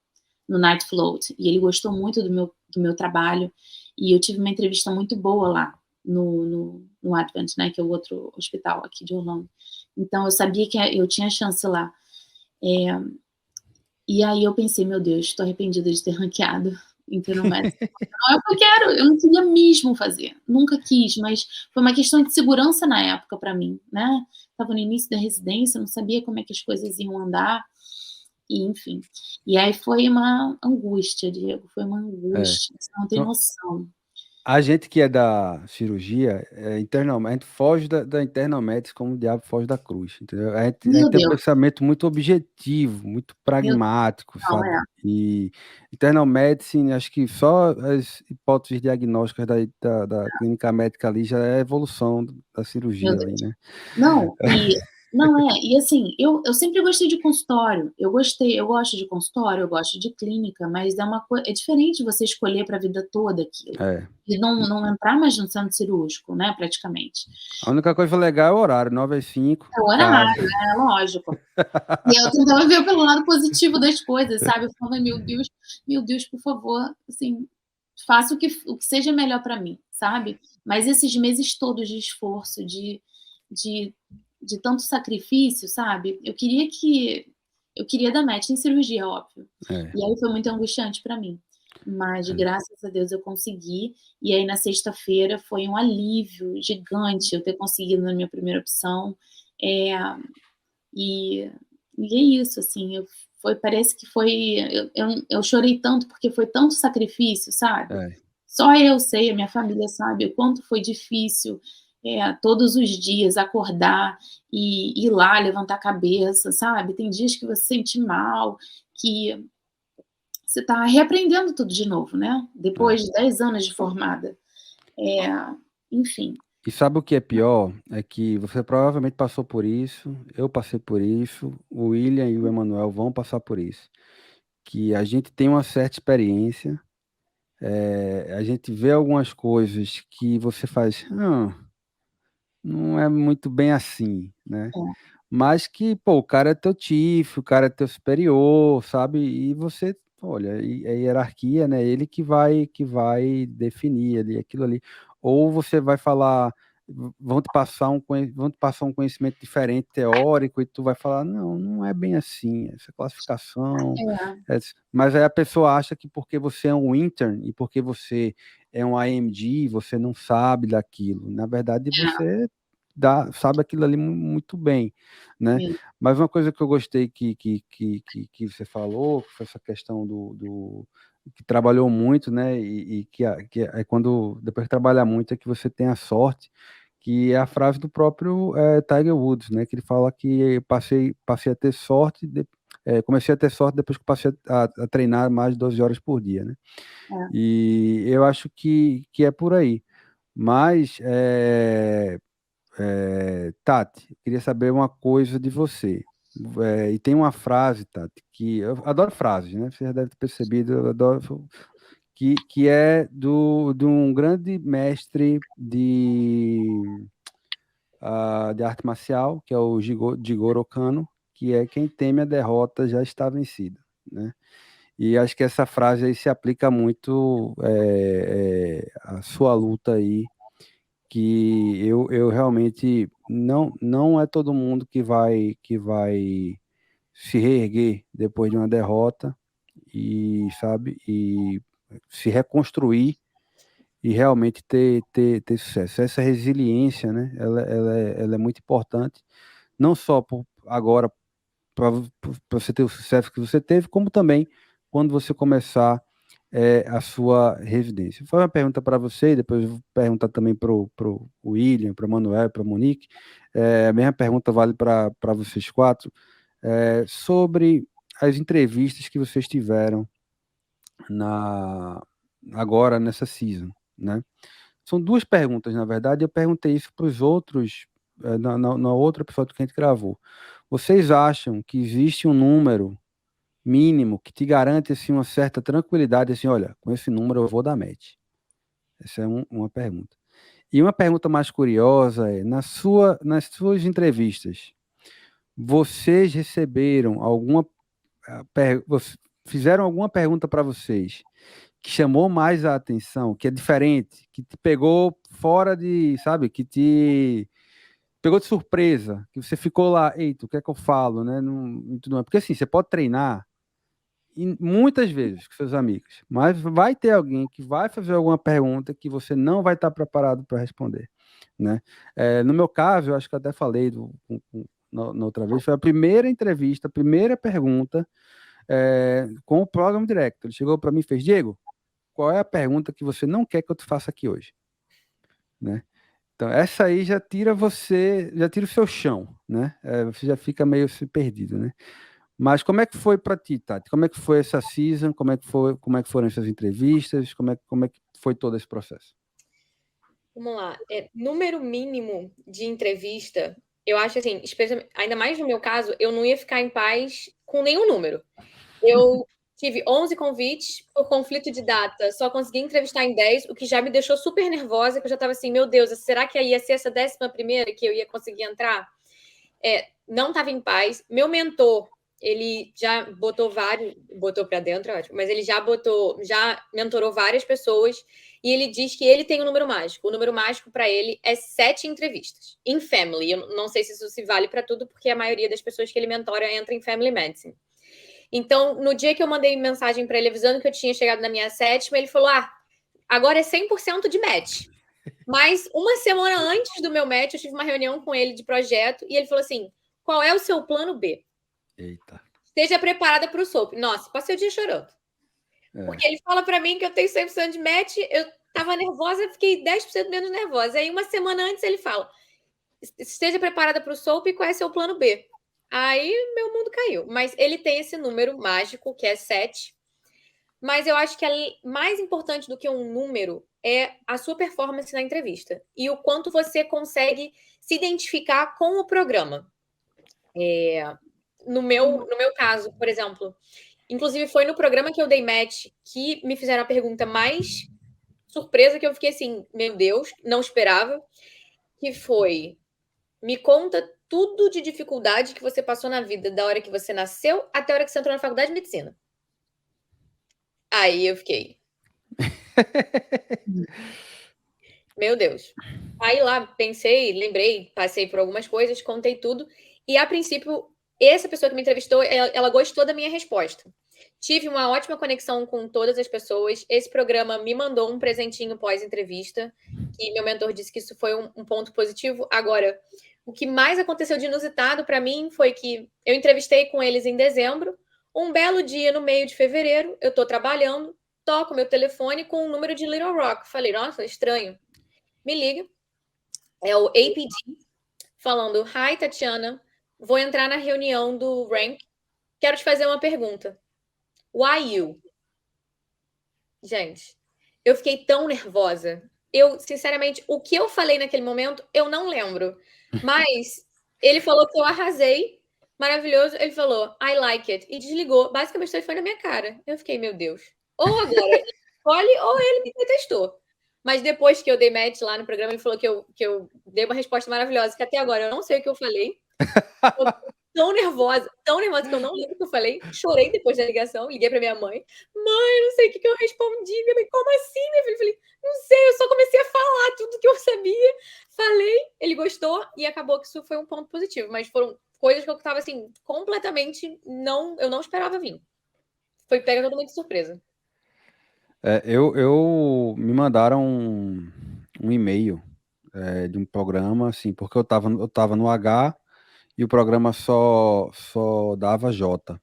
no Night Float, e ele gostou muito do meu trabalho, e eu tive uma entrevista muito boa lá no Advent, né, que é o outro hospital aqui de Orlando. Então eu sabia que eu tinha chance lá. E aí eu pensei, meu Deus, estou arrependida de ter ranqueado Internal Medicine. Não é o que eu quero, eu não queria mesmo fazer, nunca quis, mas foi uma questão de segurança na época para mim, né? Estava no início da residência, não sabia como é que as coisas iam andar, e enfim. E aí foi uma angústia, Diego, foi uma angústia, você não tem noção. A gente que é da cirurgia, internamente, foge da internal medicine como o diabo foge da cruz, entendeu? A gente tem um pensamento muito objetivo, muito pragmático, sabe? E internal medicine, acho que só as hipóteses diagnósticas da clínica médica ali já é a evolução da cirurgia ali, né? E assim, eu sempre gostei de consultório, eu gosto de consultório, eu gosto de clínica, mas é diferente você escolher para a vida toda aquilo. E não entrar mais no centro cirúrgico, né, praticamente. A única coisa legal é o horário, 9 às 5. É o horário, lógico. E eu tentava ver pelo lado positivo das coisas, sabe? Eu falava, meu Deus, por favor, assim, faça o que seja melhor para mim, sabe? Mas esses meses todos de esforço, de tanto sacrifício, sabe? Eu queria dar match em cirurgia, óbvio. E aí foi muito angustiante para mim. Mas, graças a Deus, eu consegui. E aí, na sexta-feira, foi um alívio gigante eu ter conseguido na minha primeira opção. E é isso, assim, parece que foi... Eu chorei tanto porque foi tanto sacrifício, sabe? Só eu sei, a minha família sabe o quanto foi difícil todos os dias acordar e ir lá, levantar a cabeça, sabe? Tem dias que você se sente mal, que você está reaprendendo tudo de novo, né? Depois de 10 anos de formada. Enfim. E sabe o que é pior? É que você provavelmente passou por isso, eu passei por isso, o William e o Emanuel vão passar por isso. Que a gente tem uma certa experiência, a gente vê algumas coisas que você faz, não é muito bem assim, né? Mas que, pô, o cara é teu chief, o cara é teu superior, sabe? E você, olha, é hierarquia, né? Ele que vai definir ali aquilo ali. Ou você vai falar, vão te passar um conhecimento diferente, teórico, e tu vai falar, não é bem assim, essa classificação. Mas aí a pessoa acha que porque você é um intern e porque você é um IMG, você não sabe daquilo. Na verdade, você sabe aquilo ali muito bem, né? Mas uma coisa que eu gostei que você falou, que foi essa questão do que trabalhou muito, né? E que é quando depois que trabalha muito é que você tem a sorte, que é a frase do próprio Tiger Woods, né? Que ele fala que passei a ter sorte, comecei a ter sorte depois que passei a treinar mais de 12 horas por dia, né? E eu acho que é por aí. Mas, Tati, eu queria saber uma coisa de você. E tem uma frase, Tati, que eu adoro frases, né? Você já deve ter percebido, eu adoro, que é de um grande mestre de arte marcial, que é o Jigoro Kano, que é quem teme a derrota já está vencido, né? E acho que essa frase aí se aplica muito à sua luta aí, que eu realmente não é todo mundo que vai se reerguer depois de uma derrota e, sabe, e se reconstruir e realmente ter sucesso. Essa resiliência, né, ela é muito importante, não só agora para você ter o sucesso que você teve, como também quando você começar a sua residência. Foi uma pergunta para você, e depois eu vou perguntar também para o William, para o Manuel, para a Monique. A mesma pergunta vale para vocês quatro, sobre as entrevistas que vocês tiveram agora nessa season, né? São duas perguntas, na verdade. Eu perguntei isso para os outros, na outra episódio que a gente gravou. Vocês acham que existe um número mínimo que te garante assim, uma certa tranquilidade, assim, olha, com esse número eu vou dar match? Essa é uma pergunta. E uma pergunta mais curiosa é, nas suas entrevistas, vocês receberam fizeram alguma pergunta para vocês que chamou mais a atenção, que é diferente, que te pegou fora de, sabe, que te pegou de surpresa, que você ficou lá, eita, o que é que eu falo, né? Não, tudo mais. Porque assim, você pode treinar muitas vezes com seus amigos, mas vai ter alguém que vai fazer alguma pergunta que você não vai estar preparado para responder, né? No meu caso, eu acho que eu até falei na outra vez, foi a primeira entrevista, a primeira pergunta com o Program Director. Ele chegou para mim e fez, Diego, qual é a pergunta que você não quer que eu te faça aqui hoje, né? Então, essa aí já tira o seu chão, né? Você já fica meio se perdido, né? Mas como é que foi para ti, Tati? Como é que foi essa season? Como é que foram essas entrevistas? Como é que foi todo esse processo? Vamos lá. Número mínimo de entrevista, eu acho assim, ainda mais no meu caso, eu não ia ficar em paz com nenhum número. Eu tive 11 convites por conflito de data, só consegui entrevistar em 10, o que já me deixou super nervosa, que eu já estava assim, meu Deus, será que ia ser essa 11ª que eu ia conseguir entrar? Não estava em paz. Meu mentor, ele já botou para dentro, é ótimo, mas ele já mentorou várias pessoas e ele diz que ele tem um número mágico. O número mágico para ele é 7 entrevistas em family. Eu não sei se isso se vale para tudo, porque a maioria das pessoas que ele mentora entra em family medicine. Então, no dia que eu mandei mensagem para ele avisando que eu tinha chegado na minha 7ª, ele falou: agora é 100% de match. Mas uma semana antes do meu match, eu tive uma reunião com ele de projeto e ele falou assim: qual é o seu plano B? Eita. Esteja preparada para o SOAP. Nossa, passei o dia chorando. Porque ele fala para mim que eu tenho 100% de match, eu estava nervosa, fiquei 10% menos nervosa. Aí uma semana antes ele fala: esteja preparada para o SOAP e qual é seu plano B? Aí meu mundo caiu. Mas ele tem esse número mágico, que é 7. Mas eu acho que mais importante do que um número é a sua performance na entrevista e o quanto você consegue se identificar com o programa. No meu caso, por exemplo, inclusive foi no programa que eu dei match que me fizeram a pergunta mais surpresa, que eu fiquei assim, meu Deus, não esperava, que foi: me conta tudo de dificuldade que você passou na vida, da hora que você nasceu até a hora que você entrou na faculdade de medicina. Aí eu fiquei... Meu Deus. Aí lá, pensei, lembrei, passei por algumas coisas, contei tudo. E, a princípio, essa pessoa que me entrevistou, ela gostou da minha resposta. Tive uma ótima conexão com todas as pessoas. Esse programa me mandou um presentinho pós-entrevista, que meu mentor disse que isso foi um ponto positivo. Agora, o que mais aconteceu de inusitado para mim foi que eu entrevistei com eles em dezembro. Um belo dia, no meio de fevereiro, eu estou trabalhando, toco meu telefone com o número de Little Rock. Falei, nossa, estranho. Me liga, é o APD, falando: hi, Tatiana, vou entrar na reunião do Rank, quero te fazer uma pergunta. Why you? Gente, eu fiquei tão nervosa. eu, sinceramente, o que eu falei naquele momento, eu não lembro. Mas ele falou que eu arrasei, maravilhoso. Ele falou, I like it, e desligou. Basicamente, ele foi na minha cara. Eu fiquei, meu Deus. Ou agora ele escolhe, ou ele me detestou. Mas depois que eu dei match lá no programa, ele falou que eu dei uma resposta maravilhosa, que até agora eu não sei o que eu falei. Eu tô tão nervosa que eu não lembro o que eu falei. Chorei depois da ligação, liguei pra minha mãe. Mãe, não sei o que eu respondi. Minha mãe, como assim, minha filha? Eu falei, não sei, eu só comecei a falar tudo que eu sabia. Falei, ele gostou e acabou que isso foi um ponto positivo. Mas foram coisas que eu tava, assim, completamente eu não esperava vir. Foi pega totalmente de surpresa. Me mandaram um e-mail de um programa, assim, porque eu tava no H e o programa só dava J.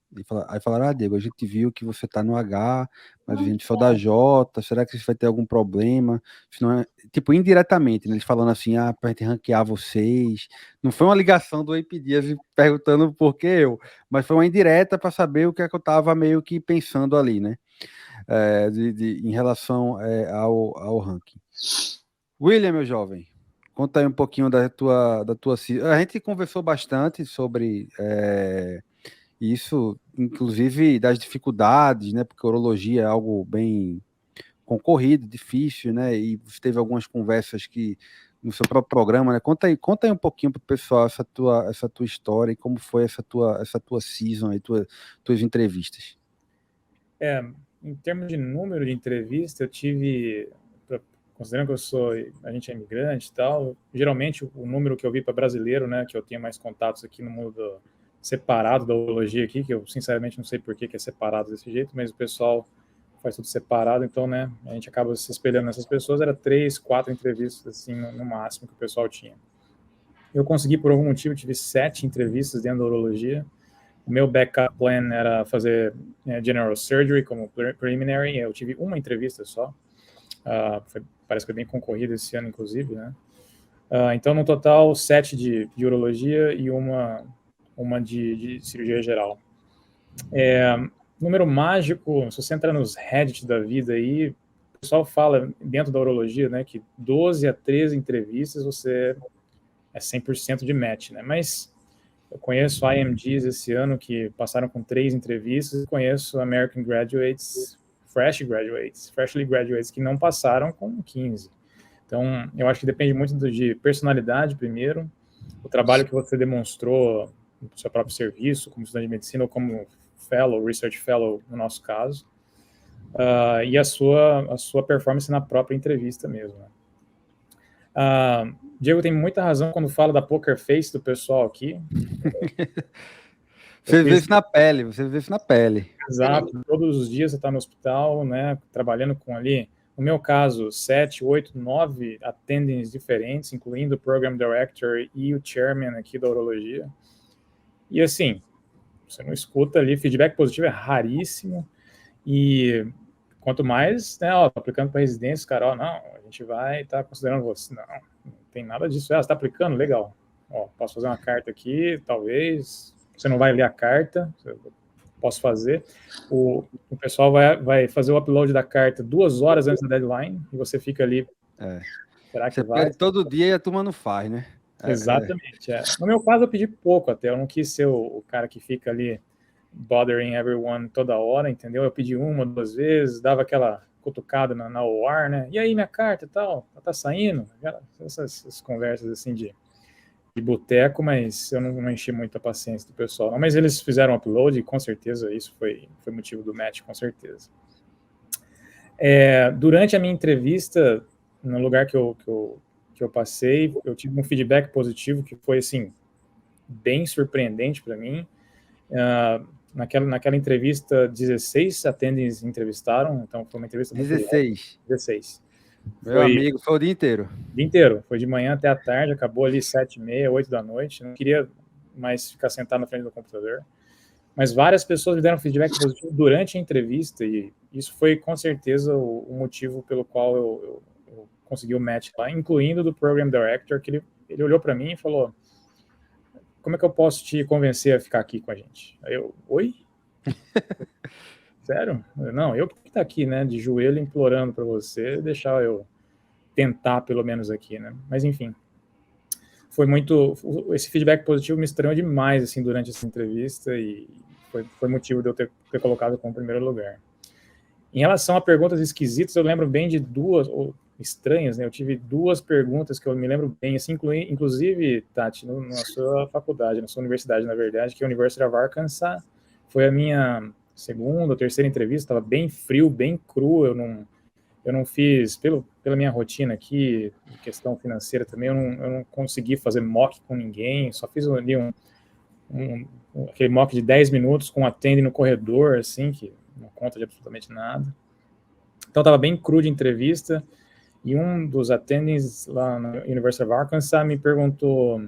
Aí falaram, Diego, a gente viu que você tá no H, mas a gente só dá J, será que isso vai ter algum problema? Isso não é... Tipo, indiretamente, né? Eles falando assim, pra gente ranquear vocês. Não foi uma ligação do AP Dias perguntando por que eu, mas foi uma indireta para saber o que é que eu tava meio que pensando ali, né? Em relação ao ranking. William, meu jovem, conta aí um pouquinho da tua. A gente conversou bastante sobre isso, inclusive das dificuldades, né? Porque urologia é algo bem concorrido, difícil, né? E você teve algumas conversas que no seu próprio programa, né? Conta aí um pouquinho para o pessoal essa tua história e como foi essa tua season aí, tuas entrevistas. Em termos de número de entrevista, eu tive, considerando que a gente é imigrante e tal, geralmente o número que eu vi para brasileiro, né, que eu tenho mais contatos aqui no mundo separado da urologia aqui, que eu sinceramente não sei por que é separado desse jeito, mas o pessoal faz tudo separado, então, né, a gente acaba se espelhando nessas pessoas, era 3, 4 entrevistas, assim, no máximo que o pessoal tinha. Eu consegui, por algum motivo, tive 7 entrevistas dentro da urologia. O meu backup plan era fazer general surgery como preliminary. Eu tive uma entrevista só. Parece que foi bem concorrido esse ano, inclusive, né? Então, no total, 7 de urologia e uma de cirurgia geral. Número mágico, se você entrar nos Reddit da vida aí, o pessoal fala dentro da urologia, né, que 12 a 13 entrevistas você é 100% de match, né? Mas eu conheço IMGs esse ano que passaram com 3 entrevistas, e conheço American Graduates, Freshly Graduates, que não passaram com 15. Então, eu acho que depende muito de personalidade, primeiro, o trabalho que você demonstrou no seu próprio serviço, como estudante de medicina, ou como fellow, research fellow, no nosso caso, e a sua performance na própria entrevista mesmo, né? Diego tem muita razão quando fala da poker face do pessoal aqui. Você vê isso na pele. Exato. Todos os dias você está no hospital, né, trabalhando com ali, no meu caso, 7, 8, 9 attendings diferentes, incluindo o Program Director e o Chairman aqui da urologia. E assim, você não escuta ali, feedback positivo é raríssimo. E quanto mais, né, tá aplicando para residência, cara, não, a gente vai estar considerando você. Não tem nada disso. Você está aplicando? Legal. Posso fazer uma carta aqui, talvez. Você não vai ler a carta, posso fazer. O pessoal vai fazer o upload da carta 2 horas antes da deadline, e você fica ali. Será que você vai? pede todo dia e a turma não faz, né? Exatamente. No meu caso, eu pedi pouco até. Eu não quis ser o cara que fica ali bothering everyone toda hora, entendeu? Eu pedi 1, 2 vezes, dava aquela cutucada na OR, né? E aí, minha carta e tal? Ela tá saindo? Essas conversas assim de boteco, mas eu não enchi muito a paciência do pessoal. Não, mas eles fizeram upload e com certeza isso foi motivo do match, com certeza. Durante a minha entrevista, no lugar que eu passei, eu tive um feedback positivo que foi, assim, bem surpreendente para mim. Naquela entrevista, 16 atendentes entrevistaram, então foi uma entrevista muito 16. Meu amigo, foi o dia inteiro. O dia inteiro, foi de manhã até a tarde, acabou ali 7h30, 8 da noite, não queria mais ficar sentado na frente do computador. Mas várias pessoas me deram feedback positivo durante a entrevista, e isso foi com certeza o motivo pelo qual eu consegui o match lá, incluindo do Program Director, que ele olhou para mim e falou: como é que eu posso te convencer a ficar aqui com a gente? Aí eu, oi? Sério? Não, eu que tá aqui, né, de joelho implorando para você deixar eu tentar, pelo menos aqui, né? Mas, enfim, esse feedback positivo me estranhou demais, assim, durante essa entrevista e foi motivo de eu ter colocado como primeiro lugar. Em relação a perguntas esquisitas, eu lembro bem de duas, ou estranhas, né? Eu tive duas perguntas que eu me lembro bem, assim, inclusive, Tati, na sua faculdade, na sua universidade, na verdade, que é a University of Arkansas, foi a minha segunda ou terceira entrevista, estava bem frio, bem cru, eu não fiz, pela minha rotina aqui, questão financeira também, eu não consegui fazer mock com ninguém, só fiz ali aquele mock de 10 minutos com um attending no corredor, assim, que não conta de absolutamente nada. Então, estava bem cru de entrevista, e um dos attendings lá na University of Arkansas me perguntou,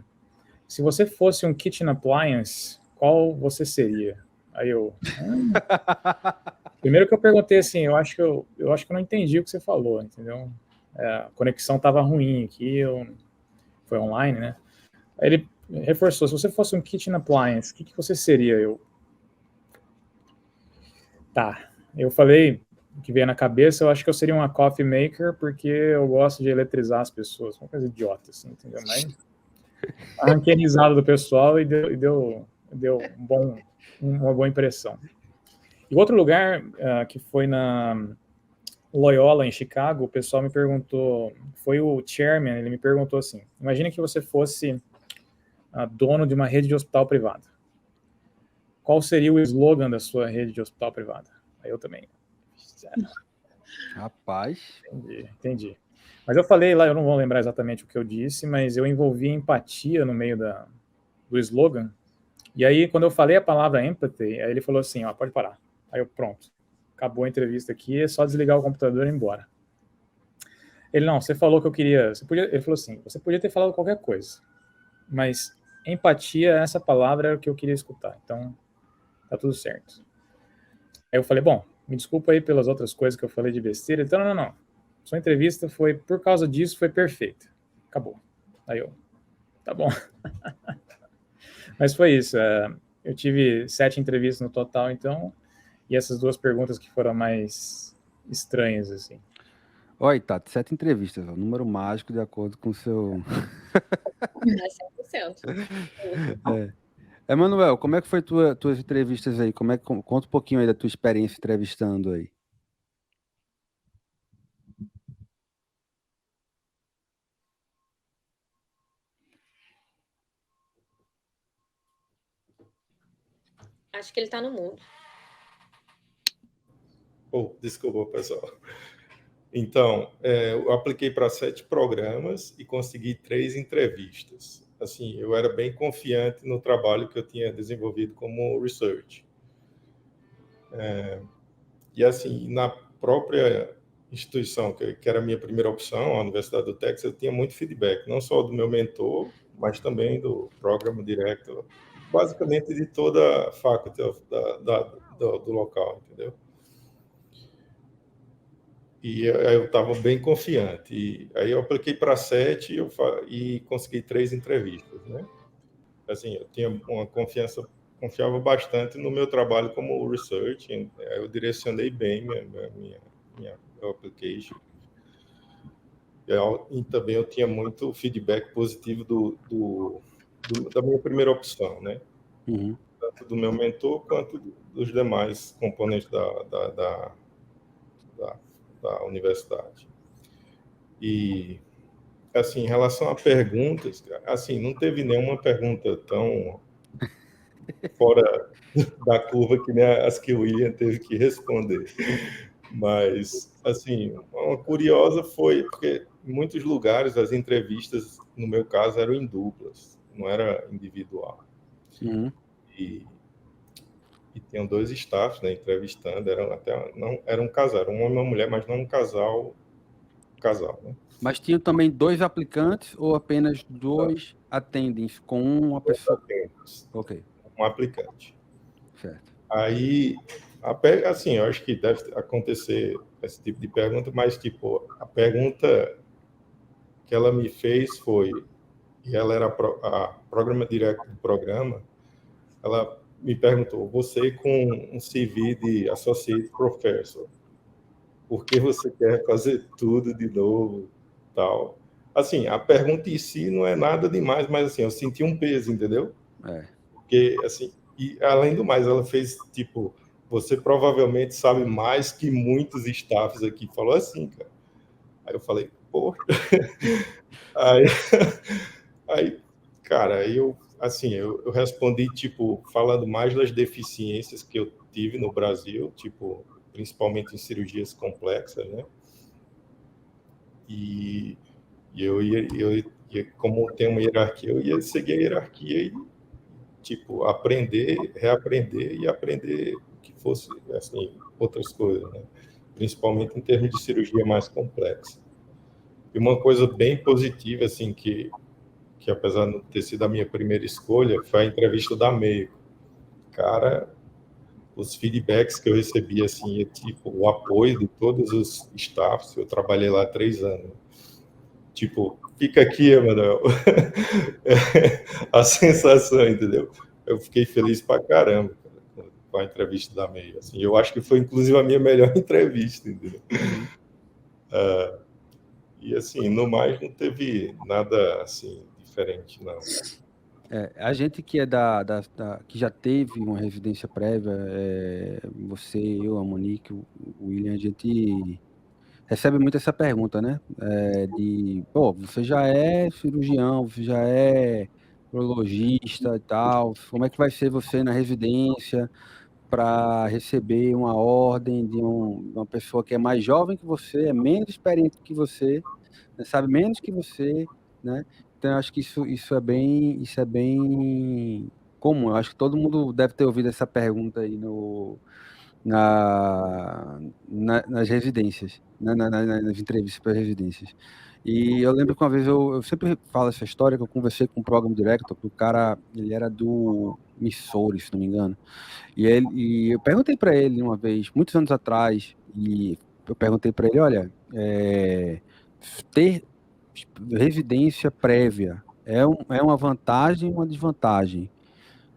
se você fosse um kitchen appliance, qual você seria? Aí eu... Primeiro que eu perguntei assim, eu acho que eu não entendi o que você falou, entendeu? A conexão estava ruim aqui, foi online, né? Aí ele reforçou, se você fosse um kitchen appliance, o que você seria? Tá. Eu falei, o que veio na cabeça, eu acho que eu seria uma coffee maker, porque eu gosto de eletrizar as pessoas, uma coisa idiota, assim, entendeu? Mas arranquei a risada do pessoal e deu uma boa impressão. E outro lugar, que foi na Loyola, em Chicago, o pessoal me perguntou, foi o chairman, ele me perguntou assim, imagine que você fosse dono de uma rede de hospital privada. Qual seria o slogan da sua rede de hospital privada? Aí eu também. Rapaz. Entendi. Mas eu falei lá, eu não vou lembrar exatamente o que eu disse, mas eu envolvi empatia no meio do slogan. E aí, quando eu falei a palavra empathy, aí ele falou assim, pode parar. Aí eu, pronto, acabou a entrevista aqui, é só desligar o computador e ir embora. Ele, não, você falou que eu queria... Ele falou assim, você podia ter falado qualquer coisa, mas empatia, essa palavra era o que eu queria escutar, então tá tudo certo. Aí eu falei, bom, me desculpa aí pelas outras coisas que eu falei de besteira. Então, não. Sua entrevista foi, por causa disso, foi perfeita. Acabou. Aí eu, tá bom. Mas foi isso. Eu tive 7 entrevistas no total, então, e essas 2 perguntas que foram mais estranhas, assim. Olha, Tati, 7 entrevistas, número mágico de acordo com o seu... É 100%. Emanuel, como é que foi tuas entrevistas aí? Conta um pouquinho aí da tua experiência entrevistando aí. Acho que ele está no mundo. Desculpa, pessoal. Então, eu apliquei para 7 programas e consegui 3 entrevistas. Assim, eu era bem confiante no trabalho que eu tinha desenvolvido como research. E assim, na própria instituição, que era a minha primeira opção, a Universidade do Texas, eu tinha muito feedback, não só do meu mentor, mas também do Program Director, basicamente de toda a faculty do local, entendeu? E eu estava bem confiante. E aí eu apliquei para 7 e consegui 3 entrevistas, né? Assim, eu tinha uma confiava bastante no meu trabalho como research. Eu direcionei bem minha application. E também eu tinha muito feedback positivo da minha primeira opção, né? Uhum. Tanto do meu mentor quanto dos demais componentes da universidade. E, assim, em relação a perguntas, assim, não teve nenhuma pergunta tão fora da curva que nem as que o William teve que responder. Mas, assim, uma curiosa foi porque em muitos lugares as entrevistas, no meu caso, eram em duplas, não era individual. Uhum. E tinham 2 staffs, né, entrevistando, era um casal, era um homem e uma mulher, mas não um casal, né? Mas tinham também 2 aplicantes ou apenas 2 attendings com uma pessoa? Ok. Um aplicante. Certo. Aí, assim, eu acho que deve acontecer esse tipo de pergunta, mas, tipo, a pergunta que ela me fez foi, e ela era a Programa Director do programa, ela me perguntou, você com um CV de Associate Professor, por que você quer fazer tudo de novo? tal. Assim, a pergunta em si não é nada demais, mas assim, eu senti um peso, entendeu? Porque, assim, e além do mais, ela fez, tipo, você provavelmente sabe mais que muitos staffs aqui. Falou assim, cara. Aí eu falei, pô. Aí, cara, eu respondi, tipo, falando mais das deficiências que eu tive no Brasil, tipo, principalmente em cirurgias complexas, né? E como tem uma hierarquia, eu ia seguir a hierarquia e, tipo, aprender, reaprender e aprender que fosse, assim, outras coisas, né? Principalmente em termos de cirurgia mais complexa. E uma coisa bem positiva, assim, que apesar de não ter sido a minha primeira escolha, foi a entrevista da Mayo. Cara, os feedbacks que eu recebi, assim, tipo, o apoio de todos os staffs, eu trabalhei lá 3 anos. Tipo, fica aqui, Emanuel. A sensação, entendeu? Eu fiquei feliz pra caramba, cara, com a entrevista da Mayo. Assim, eu acho que foi, inclusive, a minha melhor entrevista, entendeu? E, assim, no mais, não teve nada, assim, diferente, não. A gente que é que já teve uma residência prévia, você, eu, a Monique, o William, a gente recebe muito essa pergunta, né? Você já é cirurgião, você já é urologista e tal, como é que vai ser você na residência para receber uma ordem de uma pessoa que é mais jovem que você, é menos experiente que você, né, sabe menos que você, né? Então, eu acho que isso é bem comum. Eu acho que todo mundo deve ter ouvido essa pergunta aí nas residências, né? Nas entrevistas para residências. E eu lembro que uma vez eu sempre falo essa história, que eu conversei com o Program Director, que o cara, ele era do Missouri, se não me engano. E eu perguntei para ele uma vez, muitos anos atrás, e eu perguntei para ele, olha, ter residência prévia é uma vantagem ou uma desvantagem?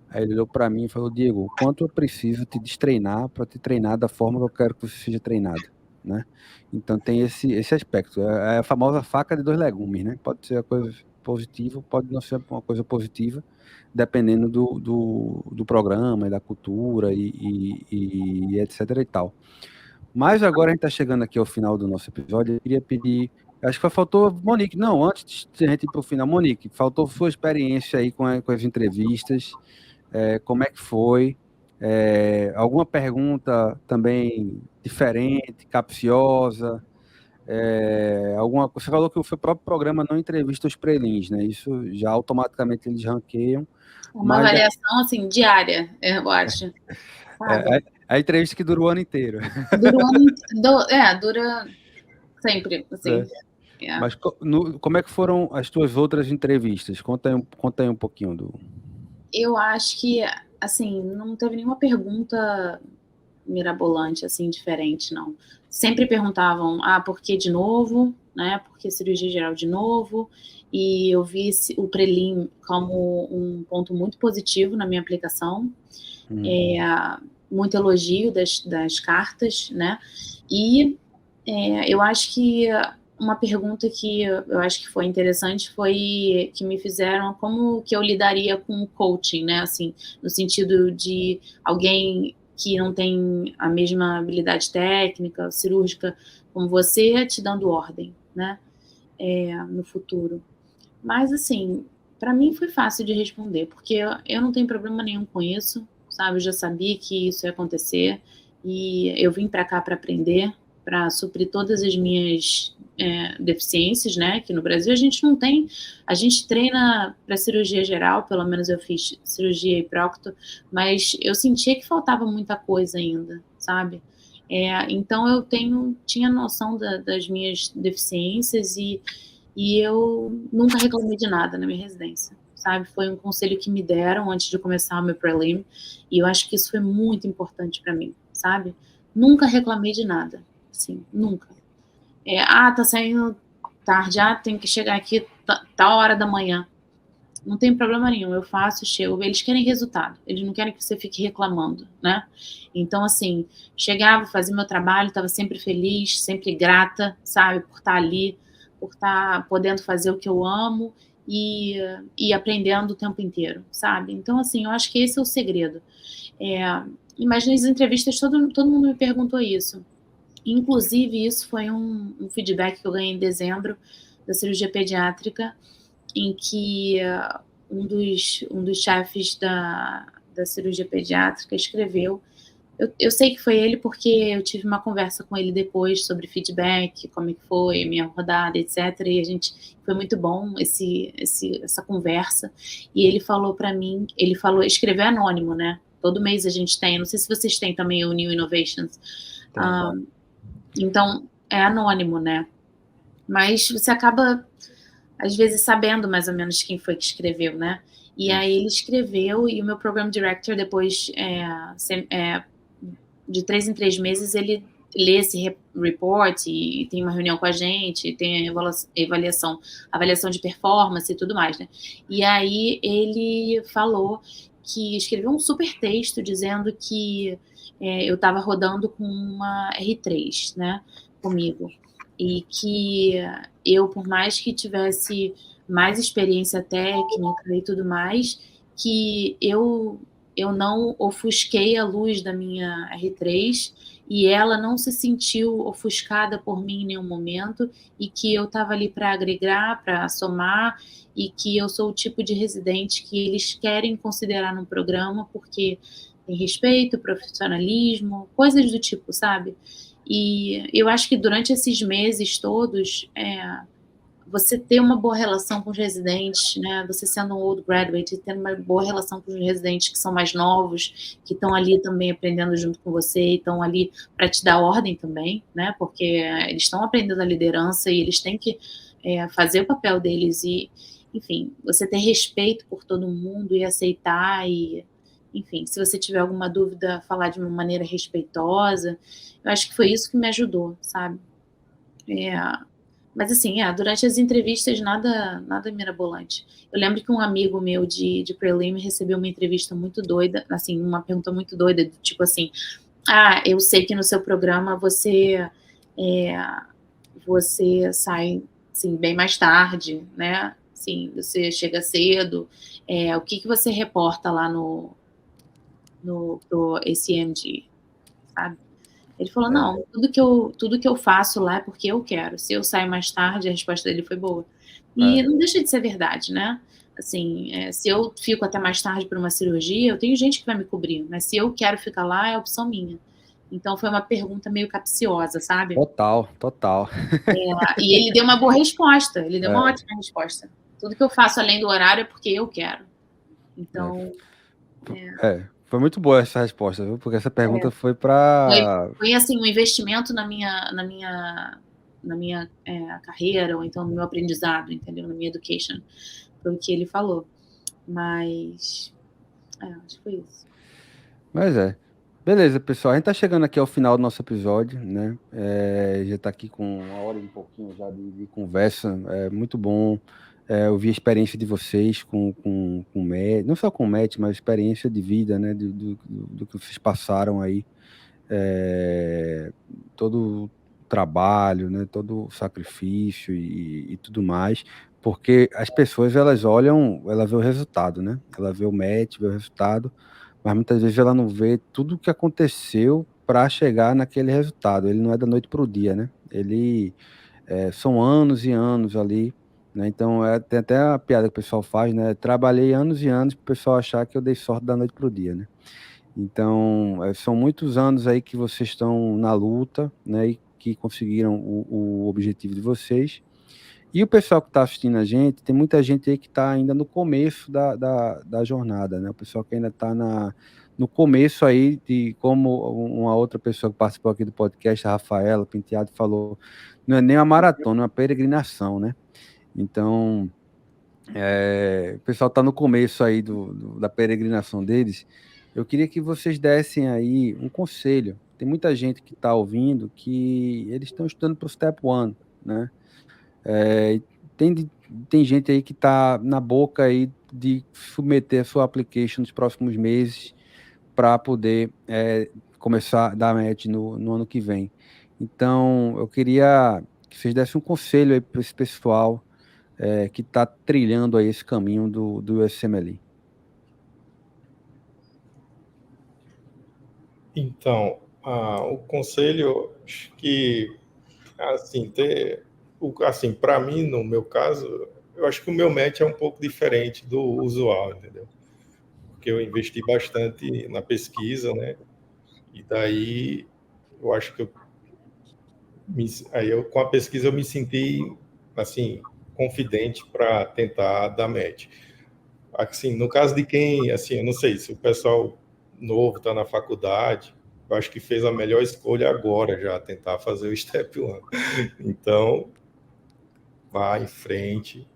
Aí ele olhou para mim e falou, Diego, o quanto eu preciso te destreinar para te treinar da forma que eu quero que você seja treinado, né? Então tem esse aspecto, é a famosa faca de 2 legumes, né? Pode ser uma coisa positiva, pode não ser uma coisa positiva, dependendo do programa e da cultura e etc e tal. Mas agora a gente está chegando aqui ao final do nosso episódio, eu queria pedir, acho que faltou, Monique, não, antes de a gente ir para o final, Monique, faltou sua experiência aí com as entrevistas, como é que foi? Alguma pergunta também diferente, capciosa? Você falou que o seu próprio programa não entrevista os prelins, né? Isso já automaticamente eles ranqueiam. Uma avaliação assim, diária, eu acho. A entrevista que dura o ano inteiro. Dura sempre, assim. Mas como é que foram as tuas outras entrevistas? Conta aí um pouquinho Eu acho que, assim, não teve nenhuma pergunta mirabolante, assim, diferente, não. Sempre perguntavam, por que de novo, né? Por que cirurgia geral de novo? E eu vi o prelim como um ponto muito positivo na minha aplicação. Muito elogio das cartas, né? E eu acho que uma pergunta que eu acho que foi interessante foi que me fizeram como que eu lidaria com o coaching, né? Assim, no sentido de alguém que não tem a mesma habilidade técnica, cirúrgica como você, te dando ordem, né? No futuro. Mas, assim, para mim foi fácil de responder, porque eu não tenho problema nenhum com isso, sabe? Eu já sabia que isso ia acontecer e eu vim para cá para aprender, para suprir todas as minhas deficiências, né? Que no Brasil a gente não tem, a gente treina para cirurgia geral, pelo menos eu fiz cirurgia e procto, mas eu sentia que faltava muita coisa ainda, sabe? Então eu tinha noção das minhas deficiências e eu nunca reclamei de nada na minha residência, sabe? Foi um conselho que me deram antes de começar o meu prelim, e eu acho que isso foi muito importante para mim, sabe? Nunca reclamei de nada, assim, nunca. Tá saindo tarde, tem que chegar aqui tal hora da manhã. Não tem problema nenhum, eu faço, chego. Eles querem resultado, eles não querem que você fique reclamando, né? Então, assim, chegava, fazia meu trabalho, estava sempre feliz, sempre grata, sabe, por estar ali, por estar podendo fazer o que eu amo e aprendendo o tempo inteiro, sabe? Então, assim, eu acho que esse é o segredo. Imagina as entrevistas, todo mundo me perguntou isso. Inclusive, isso foi um feedback que eu ganhei em dezembro da cirurgia pediátrica, em que um dos chefes da cirurgia pediátrica escreveu. Eu sei que foi ele porque eu tive uma conversa com ele depois sobre feedback, como é que foi a minha rodada, etc. E foi muito bom essa conversa. E ele falou para mim, escreveu anônimo, né? Todo mês a gente tem, não sei se vocês têm também o New Innovations. Então, é anônimo, né? Mas você acaba, às vezes, sabendo mais ou menos quem foi que escreveu, né? E aí ele escreveu, e o meu Program Director, depois, de 3 em 3 meses, ele lê esse report e tem uma reunião com a gente, tem avaliação de performance e tudo mais, né? E aí ele falou que escreveu um super texto dizendo que eu estava rodando com uma R3, né, comigo, e que eu, por mais que tivesse mais experiência técnica e tudo mais, que eu não ofusquei a luz da minha R3 e ela não se sentiu ofuscada por mim em nenhum momento, e que eu estava ali para agregar, para somar, e que eu sou o tipo de residente que eles querem considerar no programa porque tem respeito, profissionalismo, coisas do tipo, sabe? E eu acho que durante esses meses todos, você ter uma boa relação com os residentes, né? Você sendo um old graduate, tendo uma boa relação com os residentes que são mais novos, que estão ali também aprendendo junto com você, e estão ali para te dar ordem também, né? Porque eles estão aprendendo a liderança e eles têm que fazer o papel deles e, enfim, você ter respeito por todo mundo e aceitar e, enfim, se você tiver alguma dúvida, falar de uma maneira respeitosa. Eu acho que foi isso que me ajudou, sabe? Mas assim, durante as entrevistas nada mirabolante. Eu lembro que um amigo meu de prelim recebeu uma entrevista muito doida, assim, uma pergunta muito doida, tipo assim, eu sei que no seu programa você sai, assim, bem mais tarde, né? Assim, você chega cedo. O que você reporta lá pro ACMG, sabe? Ele falou, não, tudo que eu faço lá é porque eu quero. Se eu saio mais tarde, a resposta dele foi boa. E não deixa de ser verdade, né? Assim, se eu fico até mais tarde para uma cirurgia, eu tenho gente que vai me cobrir, mas se eu quero ficar lá, é opção minha. Então, foi uma pergunta meio capciosa, sabe? Total. E ele deu uma boa resposta, ele deu uma ótima resposta. Tudo que eu faço além do horário é porque eu quero. Então... Foi muito boa essa resposta, viu? Porque essa pergunta foi para... Foi assim, um investimento na minha carreira, ou então no meu aprendizado, entendeu? Na minha education. Foi o que ele falou. Mas... acho que foi isso. Mas beleza, pessoal. A gente tá chegando aqui ao final do nosso episódio, né? Já tá aqui com 1 hora e um pouquinho já de conversa. É muito bom ouvir a experiência de vocês com o Matt, não só com o Matt, mas a experiência de vida, né? Do que vocês passaram aí. Todo o trabalho, né? Todo o sacrifício e tudo mais. Porque as pessoas, elas olham, ela vê o resultado, né? Ela vê o Matt, vê o resultado, mas muitas vezes ela não vê tudo o que aconteceu para chegar naquele resultado. Ele não é da noite para o dia, né? Ele são anos e anos ali, né? Então tem até a piada que o pessoal faz, né? Trabalhei anos e anos para o pessoal achar que eu dei sorte da noite para o dia, né? Então são muitos anos aí que vocês estão na luta, né? E que conseguiram o objetivo de vocês. E o pessoal que está assistindo a gente, tem muita gente aí que está ainda no começo da jornada, né? O pessoal que ainda está no começo aí, de como uma outra pessoa que participou aqui do podcast, a Rafaela Penteado, falou, não é nem uma maratona, é uma peregrinação, né? Então, o pessoal está no começo aí da peregrinação deles. Eu queria que vocês dessem aí um conselho. Tem muita gente que está ouvindo que eles estão estudando para o Step 1, né? Tem gente aí que está na boca aí de submeter a sua application nos próximos meses para poder começar a dar match no ano que vem. Então, eu queria que que vocês dessem um conselho aí para esse pessoal que está trilhando aí esse caminho do USMLE. Então, o conselho, acho que, assim, para mim, no meu caso, eu acho que o meu match é um pouco diferente do usual, entendeu? Porque eu investi bastante na pesquisa, né? E daí, eu acho que com a pesquisa eu me senti, assim, confidente para tentar dar match. Assim, no caso de quem, assim, eu não sei se o pessoal novo está na faculdade, eu acho que fez a melhor escolha agora já, tentar fazer o Step 1. Então, vá em frente.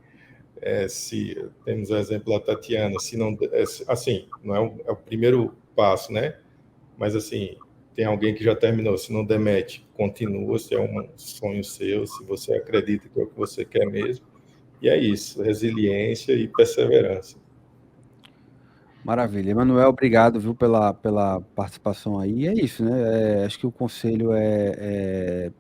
Se temos o exemplo da Tatiana, se não, assim, não é o primeiro passo, né? Mas, assim, tem alguém que já terminou, se não demete, continua, se é um sonho seu, se você acredita que é o que você quer mesmo. E é isso, resiliência e perseverança. Maravilha. Emanuel, obrigado, viu, pela participação aí. E é isso, né? Acho que o conselho é